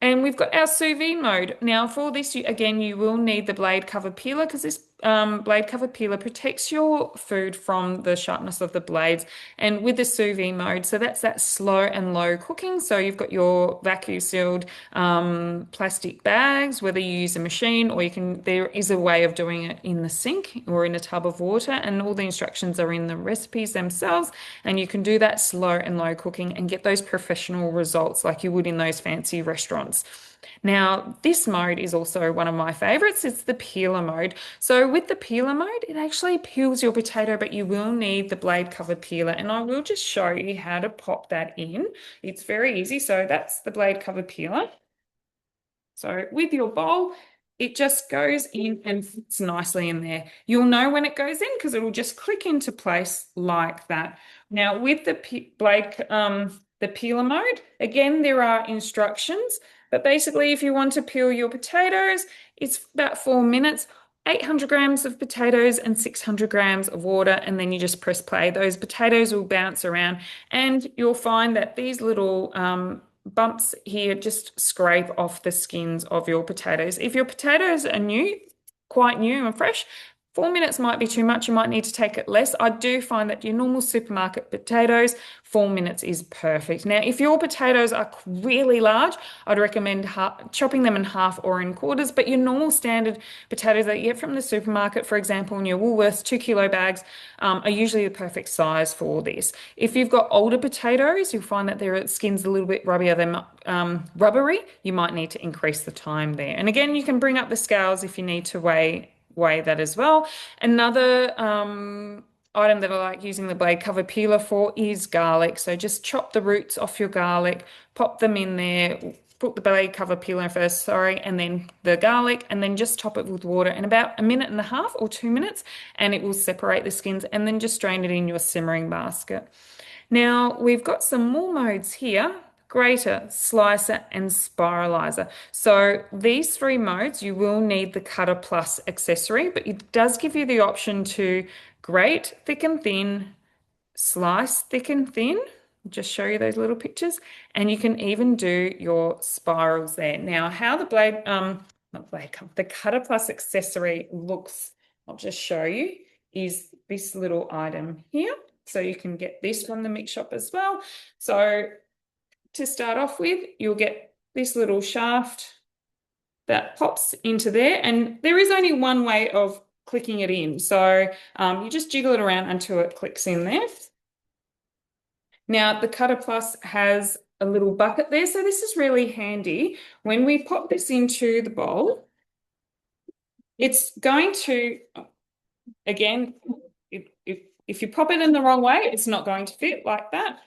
And we've got our sous vide mode. Now for this, again, you will need the blade cover peeler because this blade cover peeler protects your food from the sharpness of the blades. And with the sous vide mode, so that's that slow and low cooking. So you've got your vacuum sealed plastic bags, whether you use a machine or there is a way of doing it in the sink or in a tub of water. And all the instructions are in the recipes themselves. And you can do that slow and low cooking and get those professional results like you would in those fancy restaurants. Now, this mode is also one of my favorites. It's the peeler mode. So with the peeler mode, it actually peels your potato, but you will need the blade cover peeler. And I will just show you how to pop that in. It's very easy. So that's the blade cover peeler. So with your bowl, it just goes in and fits nicely in there. You'll know when it goes in because it will just click into place like that. Now with the the peeler mode, again, there are instructions, but basically if you want to peel your potatoes, it's about 4 minutes. 800 grams of potatoes and 600 grams of water, and then you just press play. Those potatoes will bounce around, and you'll find that these little bumps here just scrape off the skins of your potatoes. If your potatoes are quite new and fresh, 4 minutes might be too much. You might need to take it less. I do find that your normal supermarket potatoes, 4 minutes is perfect. Now, if your potatoes are really large, I'd recommend chopping them in half or in quarters, but your normal standard potatoes that you get from the supermarket, for example, in your Woolworths 2 kilo bags, are usually the perfect size for this. If you've got older potatoes, you'll find that their skin's a little bit rubbier than rubbery. You might need to increase the time there. And again, you can bring up the scales if you need to weigh that as well. Another item that I like using the blade cover peeler for is garlic. So just chop the roots off your garlic, pop them in there, put the blade cover peeler in first, sorry, and then the garlic, and then just top it with water in about 1.5 minutes or 2 minutes, and it will separate the skins, and then just strain it in your simmering basket. Now we've got some more modes here: grater, slicer, and spiralizer. So these 3 modes, you will need the Cutter Plus accessory, but it does give you the option to grate, thick and thin, slice thick and thin. Just show you those little pictures, and you can even do your spirals there. Now, how the the Cutter Plus accessory looks, I'll just show you, is this little item here. So you can get this from the mix shop as well. So to start off with, you'll get this little shaft that pops into there, and there is only one way of clicking it in. So you just jiggle it around until it clicks in there. Now the Cutter Plus has a little bucket there, so this is really handy. When we pop this into the bowl, it's going to, again, if you pop it in the wrong way, it's not going to fit like that.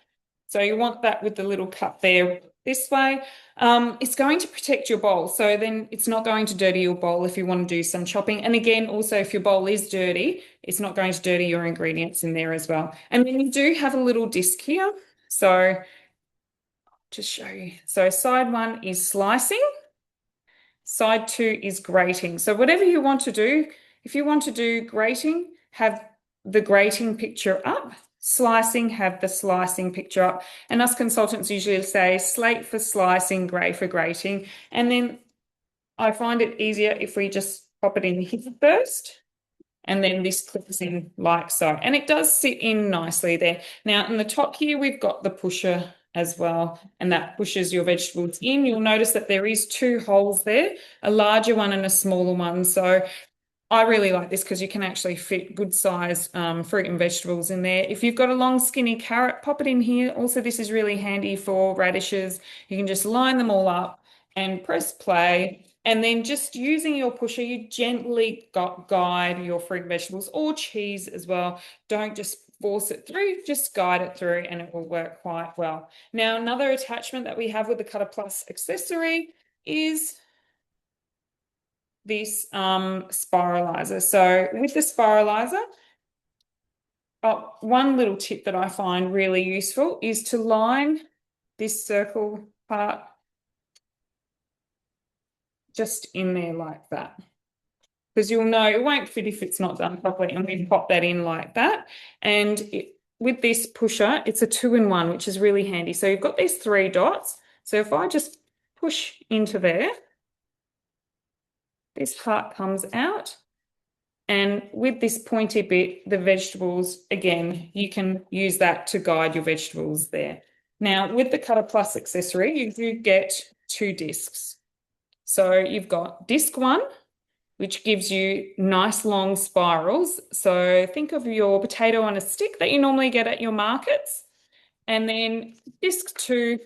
So you want that with the little cup there this way. It's going to protect your bowl. So then it's not going to dirty your bowl if you want to do some chopping. And again, also if your bowl is dirty, it's not going to dirty your ingredients in there as well. And then you do have a little disc here. So just show you. So side 1 is slicing. Side 2 is grating. So whatever you want to do, if you want to do grating, have the grating picture up. Slicing, have the slicing picture up. And us consultants usually say slate for slicing, grey for grating. And then I find it easier if we just pop it in here first, and then this clips in like so. And it does sit in nicely there. Now in the top here, we've got the pusher as well, and that pushes your vegetables in. You'll notice that there is 2 holes there, a larger one and a smaller one. So I really like this because you can actually fit good size fruit and vegetables in there. If you've got a long skinny carrot, pop it in here. Also, this is really handy for radishes. You can just line them all up and press play. And then just using your pusher, you gently guide your fruit and vegetables, or cheese as well. Don't just force it through, just guide it through, and it will work quite well. Now, another attachment that we have with the Cutter Plus accessory is this spiralizer. So with the spiralizer, one little tip that I find really useful is to line this circle part just in there like that, because you'll know it won't fit if it's not done properly, and we pop that in like that. And with this pusher, it's a 2-in-1, which is really handy. So you've got these 3 dots. So if I just push into there. This part comes out. And with this pointy bit, the vegetables, again, you can use that to guide your vegetables there. Now, with the Cutter Plus accessory, you do get 2 discs. So you've got disc 1, which gives you nice long spirals. So think of your potato on a stick that you normally get at your markets. And then disc 2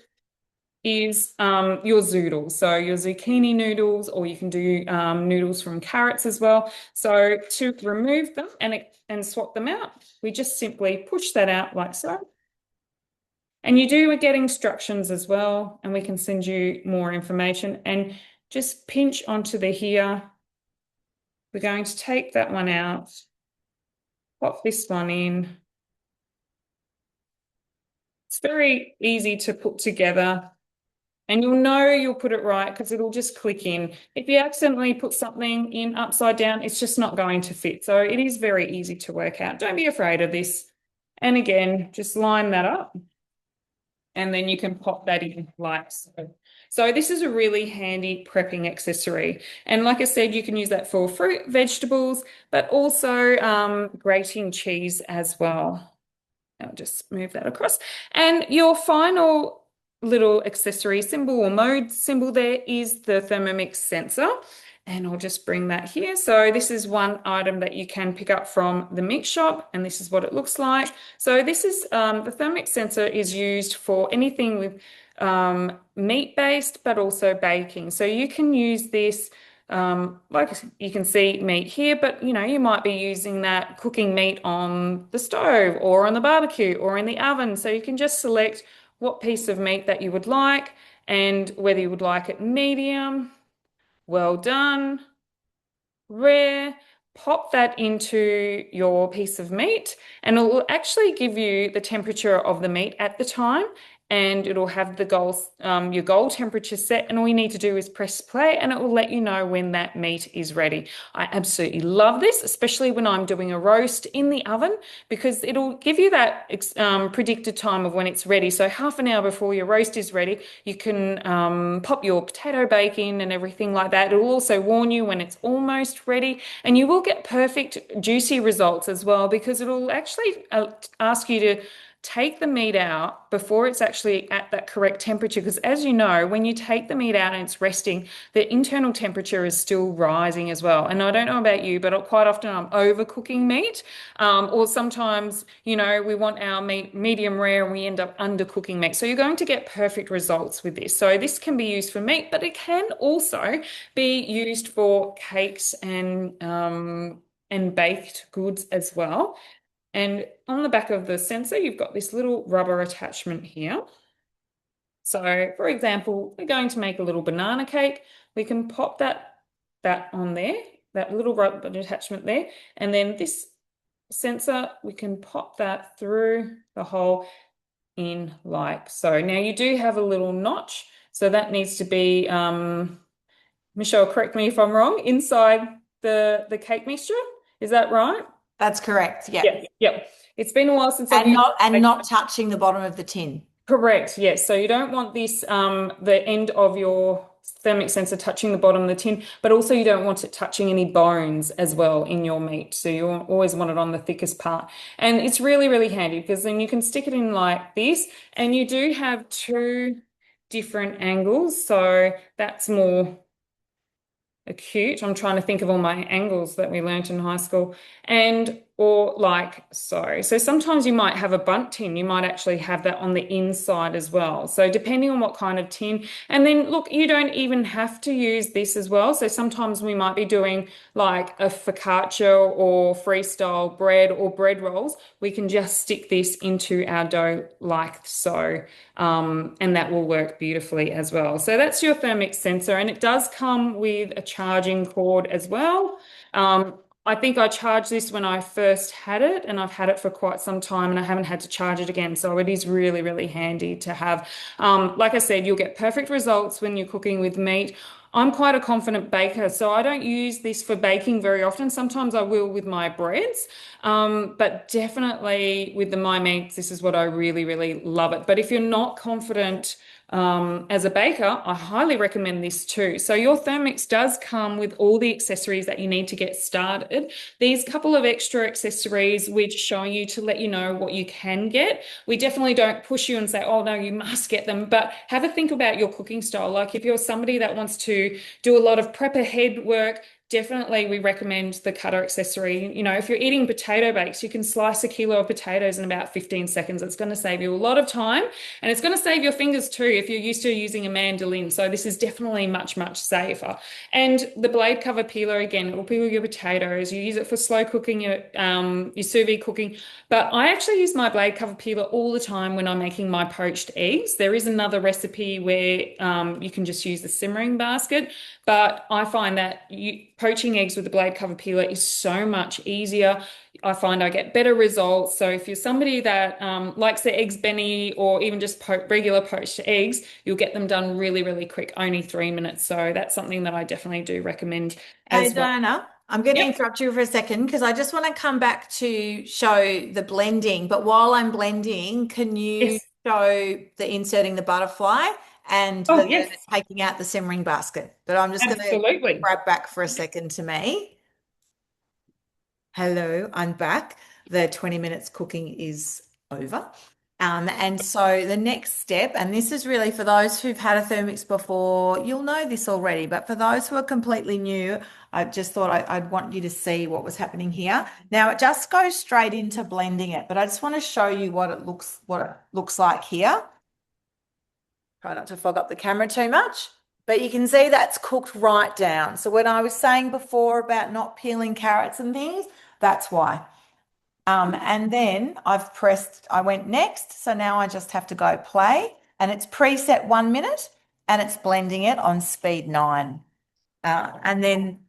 is your zoodles. So your zucchini noodles, or you can do noodles from carrots as well. So to remove them and swap them out, we just simply push that out like so. And you do get instructions as well, and we can send you more information. And just pinch onto the here. We're going to take that one out, pop this one in. It's very easy to put together. And you'll know you'll put it right because it'll just click in. If you accidentally put something in upside down, it's just not going to fit. So it is very easy to work out. Don't be afraid of this. And again, just line that up. And then you can pop that in like so. So this is a really handy prepping accessory. And like I said, you can use that for fruit, vegetables, but also grating cheese as well. I'll just move that across. And your final little accessory symbol or mode symbol there is the Thermomix sensor. And I'll just bring that here. So this is one item that you can pick up from the meat shop, and this is what it looks like. So this is the Thermomix sensor is used for anything with meat-based, but also baking. So you can use this like you can see meat here, but you might be using that cooking meat on the stove or on the barbecue or in the oven. So you can just select what piece of meat that you would like and whether you would like it medium, well done, rare. Pop that into your piece of meat and it will actually give you the temperature of the meat at the time, and it'll have the your goal temperature set, and all you need to do is press play and it will let you know when that meat is ready. I absolutely love this, especially when I'm doing a roast in the oven, because it'll give you that predicted time of when it's ready. So half an hour before your roast is ready, you can pop your potato bake in and everything like that. It will also warn you when it's almost ready, and you will get perfect juicy results as well, because it'll actually ask you to take the meat out before it's actually at that correct temperature. Because as you know, when you take the meat out and it's resting, the internal temperature is still rising as well. And I don't know about you, but quite often I'm overcooking meat. Or sometimes, we want our meat medium rare and we end up undercooking meat. So you're going to get perfect results with this. So this can be used for meat, but it can also be used for cakes and baked goods as well. And on the back of the sensor, you've got this little rubber attachment here. So, for example, we're going to make a little banana cake. We can pop that on there, that little rubber attachment there. And then this sensor, we can pop that through the hole in like so. Now, you do have a little notch, so that needs to be, Michelle, correct me if I'm wrong, inside the cake mixture. Is that right?
That's correct. Yeah.
Yep. It's been a while since I've used
not touching the bottom of the tin.
Correct. Yes. So you don't want this the end of your thermic sensor touching the bottom of the tin, but also you don't want it touching any bones as well in your meat. So you always want it on the thickest part. And it's really, really handy because then you can stick it in like this, and you do have 2 different angles. So that's more acute. I'm trying to think of all my angles that we learnt in high school, or like so. So sometimes you might have a bundt tin. You might actually have that on the inside as well. So depending on what kind of tin. And then look, you don't even have to use this as well. So sometimes we might be doing like a focaccia or freestyle bread or bread rolls. We can just stick this into our dough like so. And that will work beautifully as well. So that's your thermic sensor, and it does come with a charging cord as well. I think I charged this when I first had it, and I've had it for quite some time and I haven't had to charge it again. So it is really, really handy to have. Like I said, you'll get perfect results when you're cooking with meat. I'm quite a confident baker, so I don't use this for baking very often. Sometimes I will with my breads, but definitely with my meats, this is what I really, really love it. But if you're not confident as a baker, I highly recommend this too. So your Thermix does come with all the accessories that you need to get started. These couple of extra accessories which showing you to let you know what you can get. We definitely don't push you and say, oh no, you must get them, but have a think about your cooking style. Like if you're somebody that wants to do a lot of prep ahead work, definitely we recommend the cutter accessory. You know, if you're eating potato bakes, you can slice a kilo of potatoes in about 15 seconds. It's going to save you a lot of time and it's going to save your fingers too if you're used to using a mandolin. So this is definitely much, much safer. And the blade cover peeler, again, it will peel your potatoes. You use it for slow cooking, your sous vide cooking. But I actually use my blade cover peeler all the time when I'm making my poached eggs. There is another recipe where you can just use the simmering basket. But I find that poaching eggs with the blade cover peeler is so much easier. I find I get better results. So if you're somebody that likes the eggs Benny or even just regular poached eggs, you'll get them done really, really quick, only 3 minutes. So that's something that I definitely do recommend
Hey,
as well.
Diana, I'm going to
Yep.
interrupt you for a second because I just want to come back to show the blending. But while I'm blending, can you
Yes.
show the inserting the butterfly and
Oh,
the
yes,
taking out the simmering basket? But I'm just going to
absolutely.
grab back for a second to me. Hello, I'm back. The 20 minutes cooking is over. And so the next step, and this is really for those who've had a Thermix before, you'll know this already, but for those who are completely new, I just thought I'd want you to see what was happening here. Now it just goes straight into blending it, but I just want to show you what it looks like here. Try not to fog up the camera too much, but you can see that's cooked right down. So when I was saying before about not peeling carrots and things, that's why. And then I went next. So now I just have to go play and it's preset 1 minute and it's blending it on speed 9. And then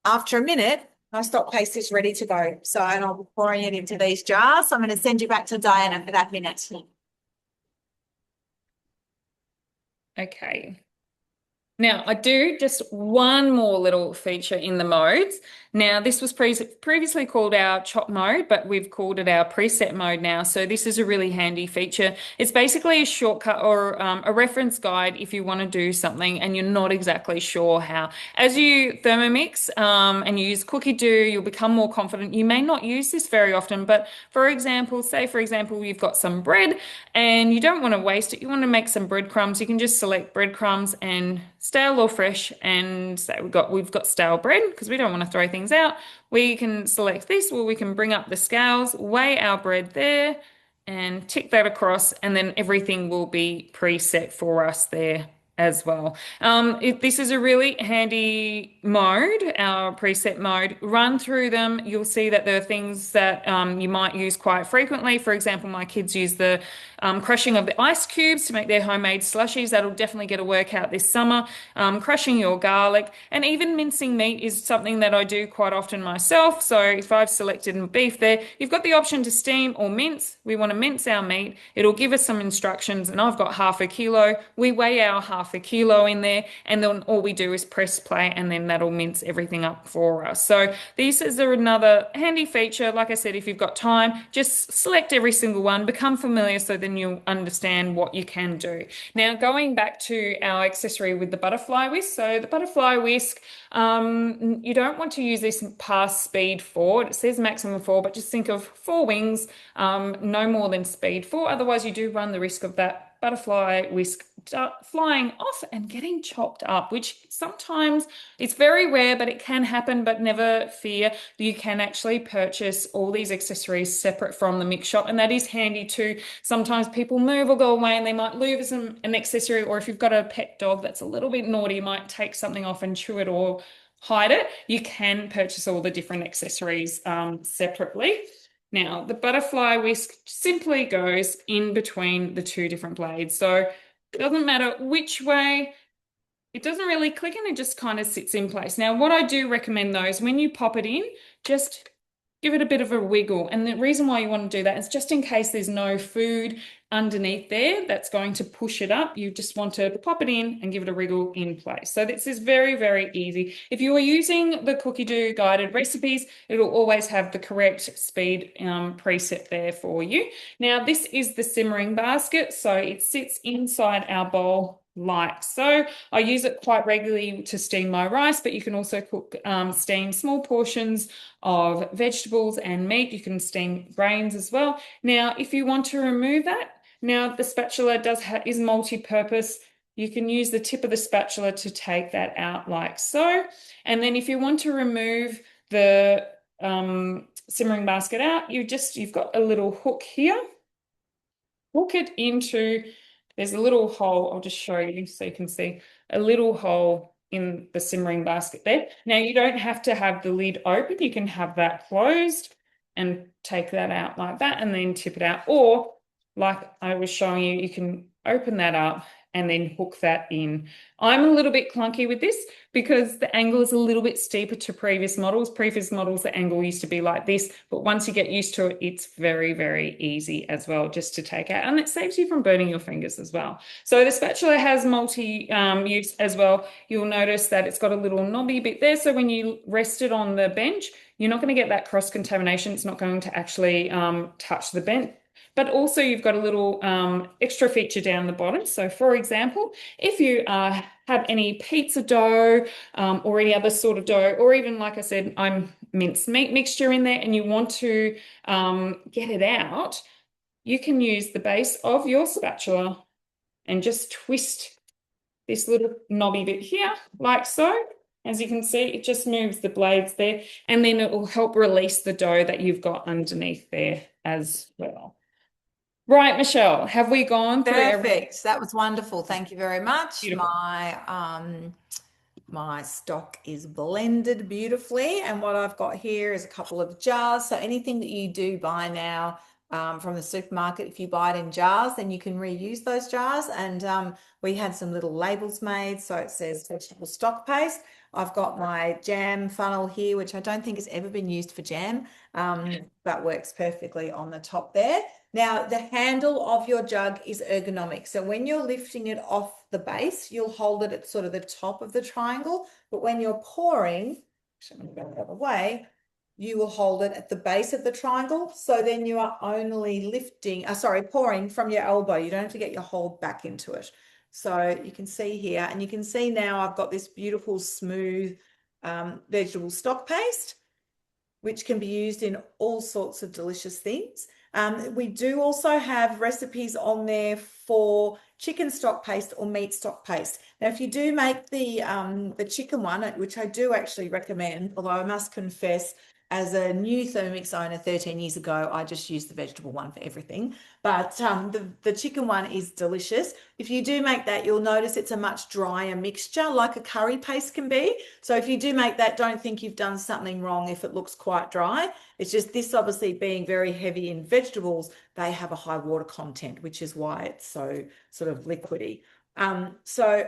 after a minute, my stock paste is ready to go. So, and I'll be pouring it into these jars. So I'm going to send you back to Diana for that minute.
Okay. Now, I do just one more little feature in the modes. Now, this was previously called our chop mode, but we've called it our preset mode now. So this is a really handy feature. It's basically a shortcut or a reference guide if you want to do something and you're not exactly sure how. As you Thermomix and you use Cookidoo, you'll become more confident. You may not use this very often, but for example, say for example, you've got some bread and you don't want to waste it. You want to make some breadcrumbs. You can just select breadcrumbs and stale or fresh and say we've got stale bread because we don't want to throw things out. We can select this or we can bring up the scales, weigh our bread there and tick that across and then everything will be preset for us there as well. This is a really handy mode, our preset mode. Run through them. You'll see that there are things that you might use quite frequently. For example, my kids use the crushing of the ice cubes to make their homemade slushies. That'll definitely get a workout this summer. Crushing your garlic and even mincing meat is something that I do quite often myself. So if I've selected beef there, you've got the option to steam or mince. We want to mince our meat. It'll give us some instructions and I've got half a kilo. We weigh our half a kilo in there and then all we do is press play and then that'll mince everything up for us. So this is another handy feature. Like I said, if you've got time, just select every single one, become familiar so then you'll understand what you can do. Now, going back to our accessory with the butterfly whisk. So the butterfly whisk, you don't want to use this past speed 4. It says maximum 4, but just think of 4 wings, no more than speed 4. Otherwise, you do run the risk of that butterfly whisk flying off and getting chopped up, which sometimes it's very rare, but it can happen, but never fear. You can actually purchase all these accessories separate from the mix shop, and that is handy too. Sometimes people move or go away and they might lose an accessory, or if you've got a pet dog that's a little bit naughty, you might take something off and chew it or hide it. You can purchase all the different accessories separately. Now, the butterfly whisk simply goes in between the two different blades. So it doesn't matter which way, it doesn't really click and it just kind of sits in place. Now, what I do recommend though is when you pop it in, just give it a bit of a wiggle. And the reason why you want to do that is just in case there's no food underneath there that's going to push it up. You just want to pop it in and give it a wriggle in place. So this is very, very easy. If you are using the Cookidoo guided recipes, it'll always have the correct speed preset there for you. Now, this is the simmering basket, so it sits inside our bowl like so. I use it quite regularly to steam my rice, but you can also cook, steam small portions of vegetables and meat. You can steam grains as well. Now, if you want to remove that, now the spatula is multi-purpose. You can use the tip of the spatula to take that out like so. And then if you want to remove the simmering basket out, you've got a little hook here. Hook it into, there's a little hole, I'll just show you so you can see a little hole in the simmering basket there. Now you don't have to have the lid open, you can have that closed and take that out like that and then tip it out. Or like I was showing you, you can open that up and then hook that in. I'm a little bit clunky with this because the angle is a little bit steeper to previous models. Previous models, the angle used to be like this, but once you get used to it, it's very, very easy as well just to take out, and it saves you from burning your fingers as well. So the spatula has multi-use as well. You'll notice that it's got a little knobby bit there, so when you rest it on the bench, you're not going to get that cross-contamination. It's not going to actually touch the bench. But also you've got a little extra feature down the bottom. So for example, if you have any pizza dough or any other sort of dough, or even like I said, I'm minced meat mixture in there and you want to get it out, you can use the base of your spatula and just twist this little knobby bit here like so. As you can see, it just moves the blades there, and then it will help release the dough that you've got underneath there as well. Right, Michelle, have we gone through everything?
Perfect. That was wonderful. Thank you very much.
Beautiful.
My stock is blended beautifully, and what I've got here is a couple of jars. So anything that you do buy now from the supermarket, if you buy it in jars, then you can reuse those jars. And we had some little labels made, so it says vegetable stock paste. I've got my jam funnel here, which I don't think has ever been used for jam, but works perfectly on the top there. Now, the handle of your jug is ergonomic. So when you're lifting it off the base, you'll hold it at sort of the top of the triangle. But when you're pouring, actually, I'm going to go the other way, you will hold it at the base of the triangle. So then you are only pouring from your elbow. You don't have to get your whole back into it. So you can see here, and you can see now I've got this beautiful smooth vegetable stock paste, which can be used in all sorts of delicious things. We do also have recipes on there for chicken stock paste or meat stock paste. Now, if you do make the chicken one, which I do actually recommend, although I must confess, as a new Thermomix owner 13 years ago, I just used the vegetable one for everything. But the chicken one is delicious. If you do make that, you'll notice it's a much drier mixture, like a curry paste can be. So if you do make that, don't think you've done something wrong if it looks quite dry. It's just this, obviously being very heavy in vegetables, they have a high water content, which is why it's so sort of liquidy. So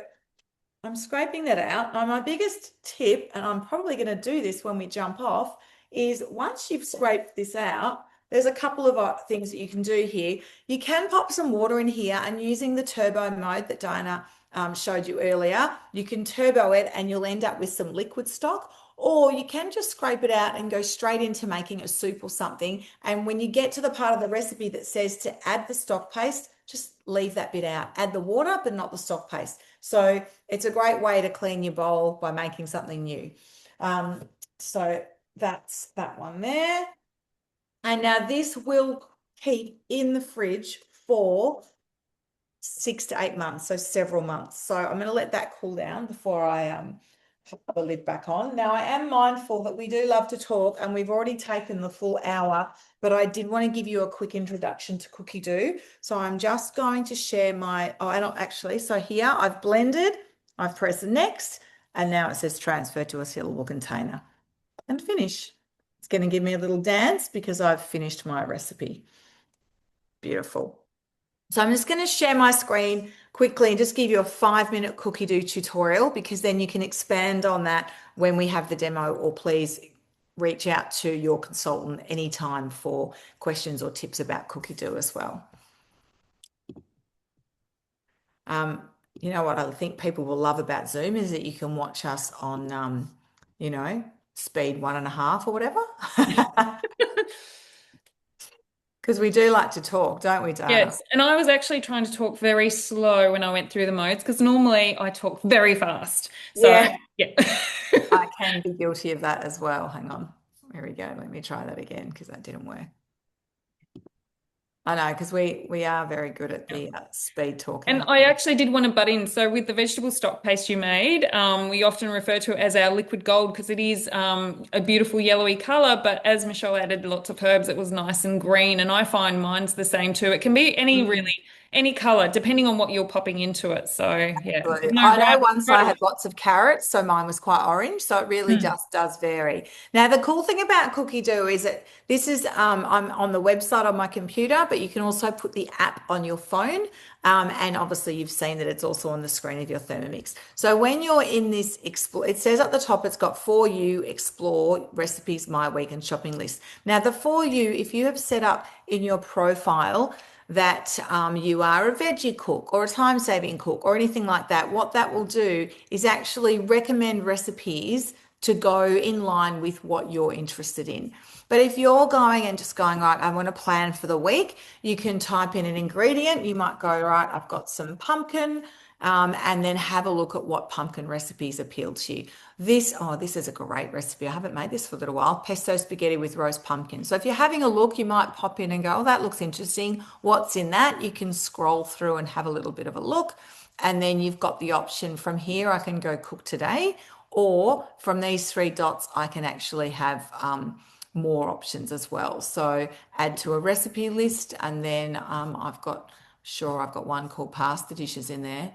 I'm scraping that out. Now, my biggest tip, and I'm probably going to do this when we jump off, is once you've scraped this out, there's a couple of things that you can do here. You can pop some water in here, and using the turbo mode that Diana showed you earlier, you can turbo it and you'll end up with some liquid stock, or you can just scrape it out and go straight into making a soup or something. And when you get to the part of the recipe that says to add the stock paste, just leave that bit out. Add the water, but not the stock paste. So it's a great way to clean your bowl by making something new. So that's that one there. And now this will keep in the fridge for 6 to 8 months, so several months. So I'm going to let that cool down before I put the lid back on. Now, I am mindful that we do love to talk, and we've already taken the full hour, but I did want to give you a quick introduction to Cookidoo. So I'm just going to share so here I've blended, I've pressed next, and now it says transfer to a sealable container and finish. It's going to give me a little dance because I've finished my recipe. Beautiful. So I'm just going to share my screen quickly and just give you a 5-minute Cookidoo tutorial, because then you can expand on that when we have the demo, or please reach out to your consultant anytime for questions or tips about Cookidoo as well. You know what I think people will love about Zoom is that you can watch us on, you know, speed 1.5 or whatever. Because we do like to talk, don't we, Diana?
Yes, and I was actually trying to talk very slow when I went through the modes because normally I talk very fast. So,
Yeah,
yeah.
I can be guilty of that as well. Hang on. There we go. Let me try that again because that didn't work. I know, because we are very good at the speed talking.
And I actually did want to butt in. So with the vegetable stock paste you made, we often refer to it as our liquid gold because it is a beautiful yellowy color. But as Michelle added lots of herbs, it was nice and green. And I find mine's the same too. It can be any color depending on what you're popping into it. So yeah,
Absolutely.
no,
I know
right,
once
right
I
away.
had lots of carrots, so mine was quite orange. So it really
Hmm.
just does vary. Now, the cool thing about Cookidoo is that this is I'm on the website on my computer, but you can also put the app on your phone. And obviously, you've seen that it's also on the screen of your Thermomix. So when you're in this explore, it says at the top, it's got for you, explore, recipes, my week, and shopping list. Now, the for you, if you have set up in your profile that you are a veggie cook or a time saving cook or anything like that, what that will do is actually recommend recipes to go in line with what you're interested in. But if you're going and just going, right, I want to plan for the week, you can type in an ingredient. You might go, right, I've got some pumpkin, and then have a look at what pumpkin recipes appeal to you. This is a great recipe. I haven't made this for a little while. Pesto spaghetti with roast pumpkin. So if you're having a look, you might pop in and go, oh, that looks interesting. What's in that? You can scroll through and have a little bit of a look. And then you've got the option from here, I can go cook today, or from these three dots, I can actually have more options as well. So add to a recipe list, and then I've got one called pasta dishes in there.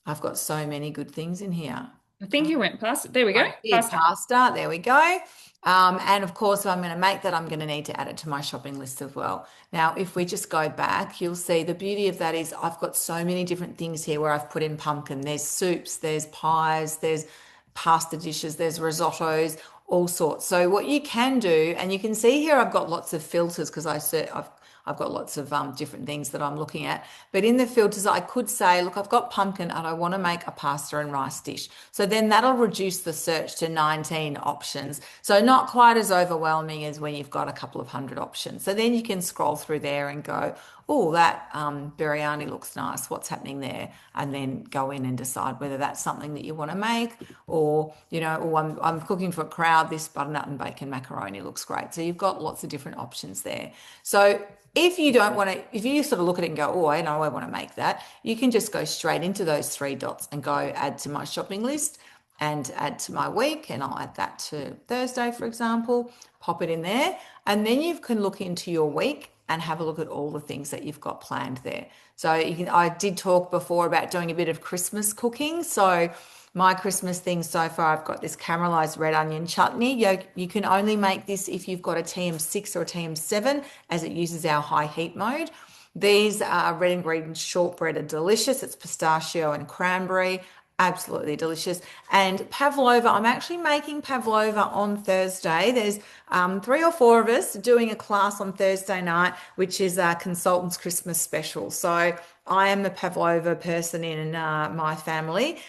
I've got so many good things in here.
I think you went past it. There we go.
I did
Pasta.
pasta. There we go. And of course, if I'm going to make that, I'm going to need to add it to my shopping list as well. Now, if we just go back, you'll see the beauty of that is I've got so many different things here where I've put in pumpkin. There's soups, there's pies, there's pasta dishes, there's risottos, all sorts. So what you can do, and you can see here, I've got lots of filters because I've got lots of different things that I'm looking at. But in the filters, I could say, look, I've got pumpkin and I want to make a pasta and rice dish. So then that'll reduce the search to 19 options. So not quite as overwhelming as when you've got a couple of hundred options. So then you can scroll through there and go, oh, that biryani looks nice. What's happening there? And then go in and decide whether that's something that you want to make, or, oh, I'm cooking for a crowd. This butternut and bacon macaroni looks great. So you've got lots of different options there. So if you don't want to, if you sort of look at it and go, oh, I know I want to make that, you can just go straight into those three dots and go add to my shopping list and add to my week. And I'll add that to Thursday, for example, pop it in there. And then you can look into your week and have a look at all the things that you've got planned there. So I did talk before about doing a bit of Christmas cooking. So my Christmas things so far, I've got this caramelized red onion chutney. You can only make this if you've got a TM6 or a TM7, as it uses our high heat mode. These red ingredient shortbread are delicious. It's pistachio and cranberry. Absolutely delicious. And pavlova, I'm actually making pavlova on Thursday. There's 3 or 4 of us doing a class on Thursday night, which is a consultant's Christmas special. So I am the pavlova person in my family.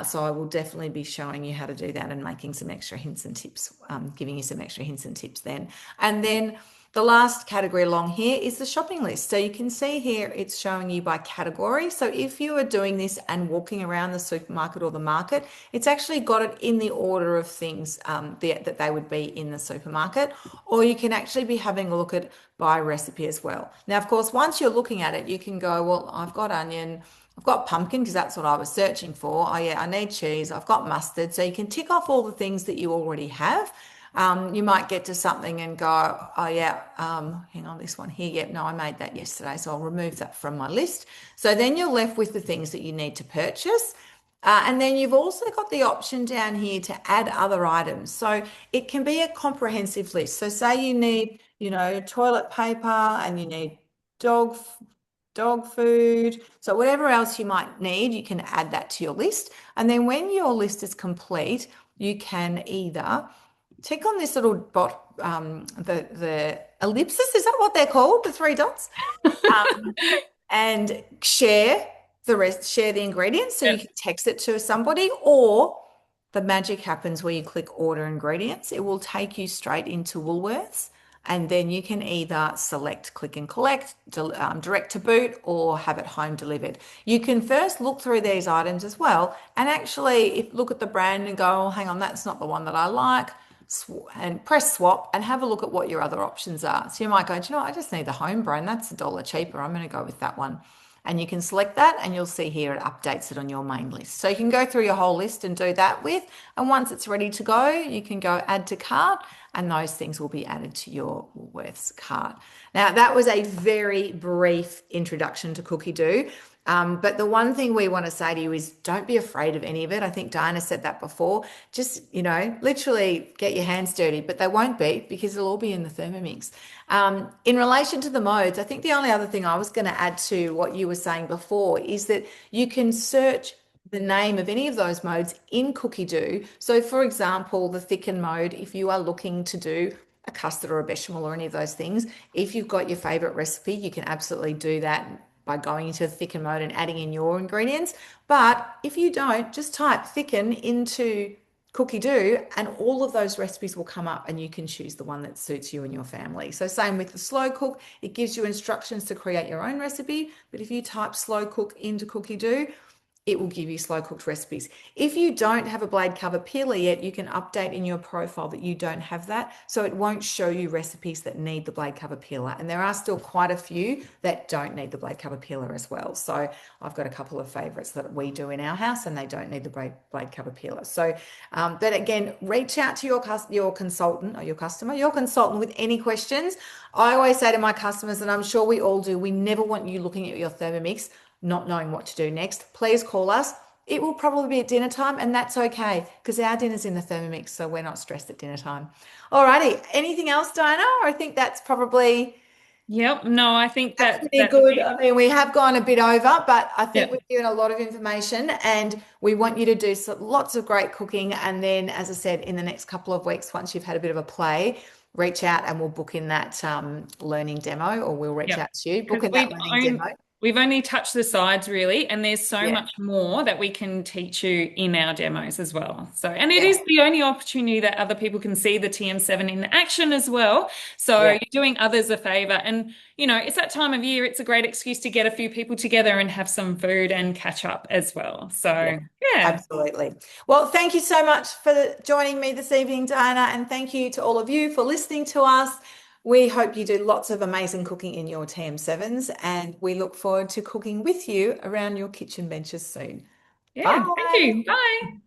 So I will definitely be showing you how to do that and making some extra hints and tips, giving you some extra hints and tips then. And then the last category along here is the shopping list. So you can see here it's showing you by category. So if you are doing this and walking around the supermarket or the market, it's actually got it in the order of things that they would be in the supermarket. Or you can actually be having a look at by recipe as well. Now, of course, once you're looking at it, you can go, well, I've got onion, I've got pumpkin because that's what I was searching for. Oh yeah, I need cheese. I've got mustard. So you can tick off all the things that you already have. You might get to something and go, oh yeah, hang on, this one here. Yep, no, I made that yesterday, so I'll remove that from my list. So then you're left with the things that you need to purchase. And then you've also got the option down here to add other items. So it can be a comprehensive list. So say you need, toilet paper and you need dog dog food. So whatever else you might need, you can add that to your list. And then when your list is complete, you can either Tick on this little the ellipsis, is that what they're called? The three dots? Um, and share the ingredients so you
Yep.
can text it to somebody, or the magic happens where you click order ingredients. It will take you straight into Woolworths, and then you can either select click and collect, direct to boot, or have it home delivered. You can first look through these items as well, and actually look at the brand and go, oh, hang on, that's not the one that I like. And press swap and have a look at what your other options are. So you might go, do you know what? I just need the home brand. That's $1 cheaper. I'm going to go with that one. And you can select that, and you'll see here it updates it on your main list. So you can go through your whole list and do that with. And once it's ready to go, you can go add to cart, and those things will be added to your Woolworths cart. Now, that was a very brief introduction to Cookidoo. But the one thing we want to say to you is don't be afraid of any of it. I think Diana said that before. Just, literally get your hands dirty, but they won't be because it'll all be in the Thermomix. In relation to the modes, I think the only other thing I was going to add to what you were saying before is that you can search the name of any of those modes in Cookidoo. So, for example, the thicken mode, if you are looking to do a custard or a bechamel or any of those things, if you've got your favorite recipe, you can absolutely do that by going into thicken mode and adding in your ingredients. But if you don't, just type thicken into Cookidoo and all of those recipes will come up and you can choose the one that suits you and your family. So same with the slow cook, it gives you instructions to create your own recipe. But if you type slow cook into Cookidoo, it will give you slow cooked recipes. If you don't have a blade cover peeler yet, you can update in your profile that you don't have that. So it won't show you recipes that need the blade cover peeler. And there are still quite a few that don't need the blade cover peeler as well. So I've got a couple of favorites that we do in our house and they don't need the blade cover peeler. So, but again, reach out to your consultant or your consultant with any questions. I always say to my customers, and I'm sure we all do, we never want you looking at your Thermomix not knowing what to do next. Please call us. It will probably be at dinner time, and that's okay because our dinner's in the Thermomix, so we're not stressed at dinner time. Alrighty, anything else, Diana? I think that's probably
Yep. No, I think
that's
that's
pretty
that's
good.
it.
I mean, we have gone a bit over, but I think
Yep.
we've given a lot of information, and we want you to do lots of great cooking. And then, as I said, in the next couple of weeks, once you've had a bit of a play, reach out and we'll book in that learning demo, or we'll reach
Yep.
out to you, book
Because
in that learning demo.
we've only touched the sides really, and there's so
Yeah,
much more that we can teach you in our demos as well. So, and it
yeah,
is the only opportunity that other people can see the TM7 in action as well. So
yeah.
you're doing others a favor. And it's that time of year, it's a great excuse to get a few people together and have some food and catch up as well.
Yeah,
So, yeah.
absolutely. Well, thank you so much for joining me this evening, Diana, and thank you to all of you for listening to us. We hope you do lots of amazing cooking in your TM7s, and we look forward to cooking with you around your kitchen benches soon.
Yeah. Thank
Bye.
you. Bye.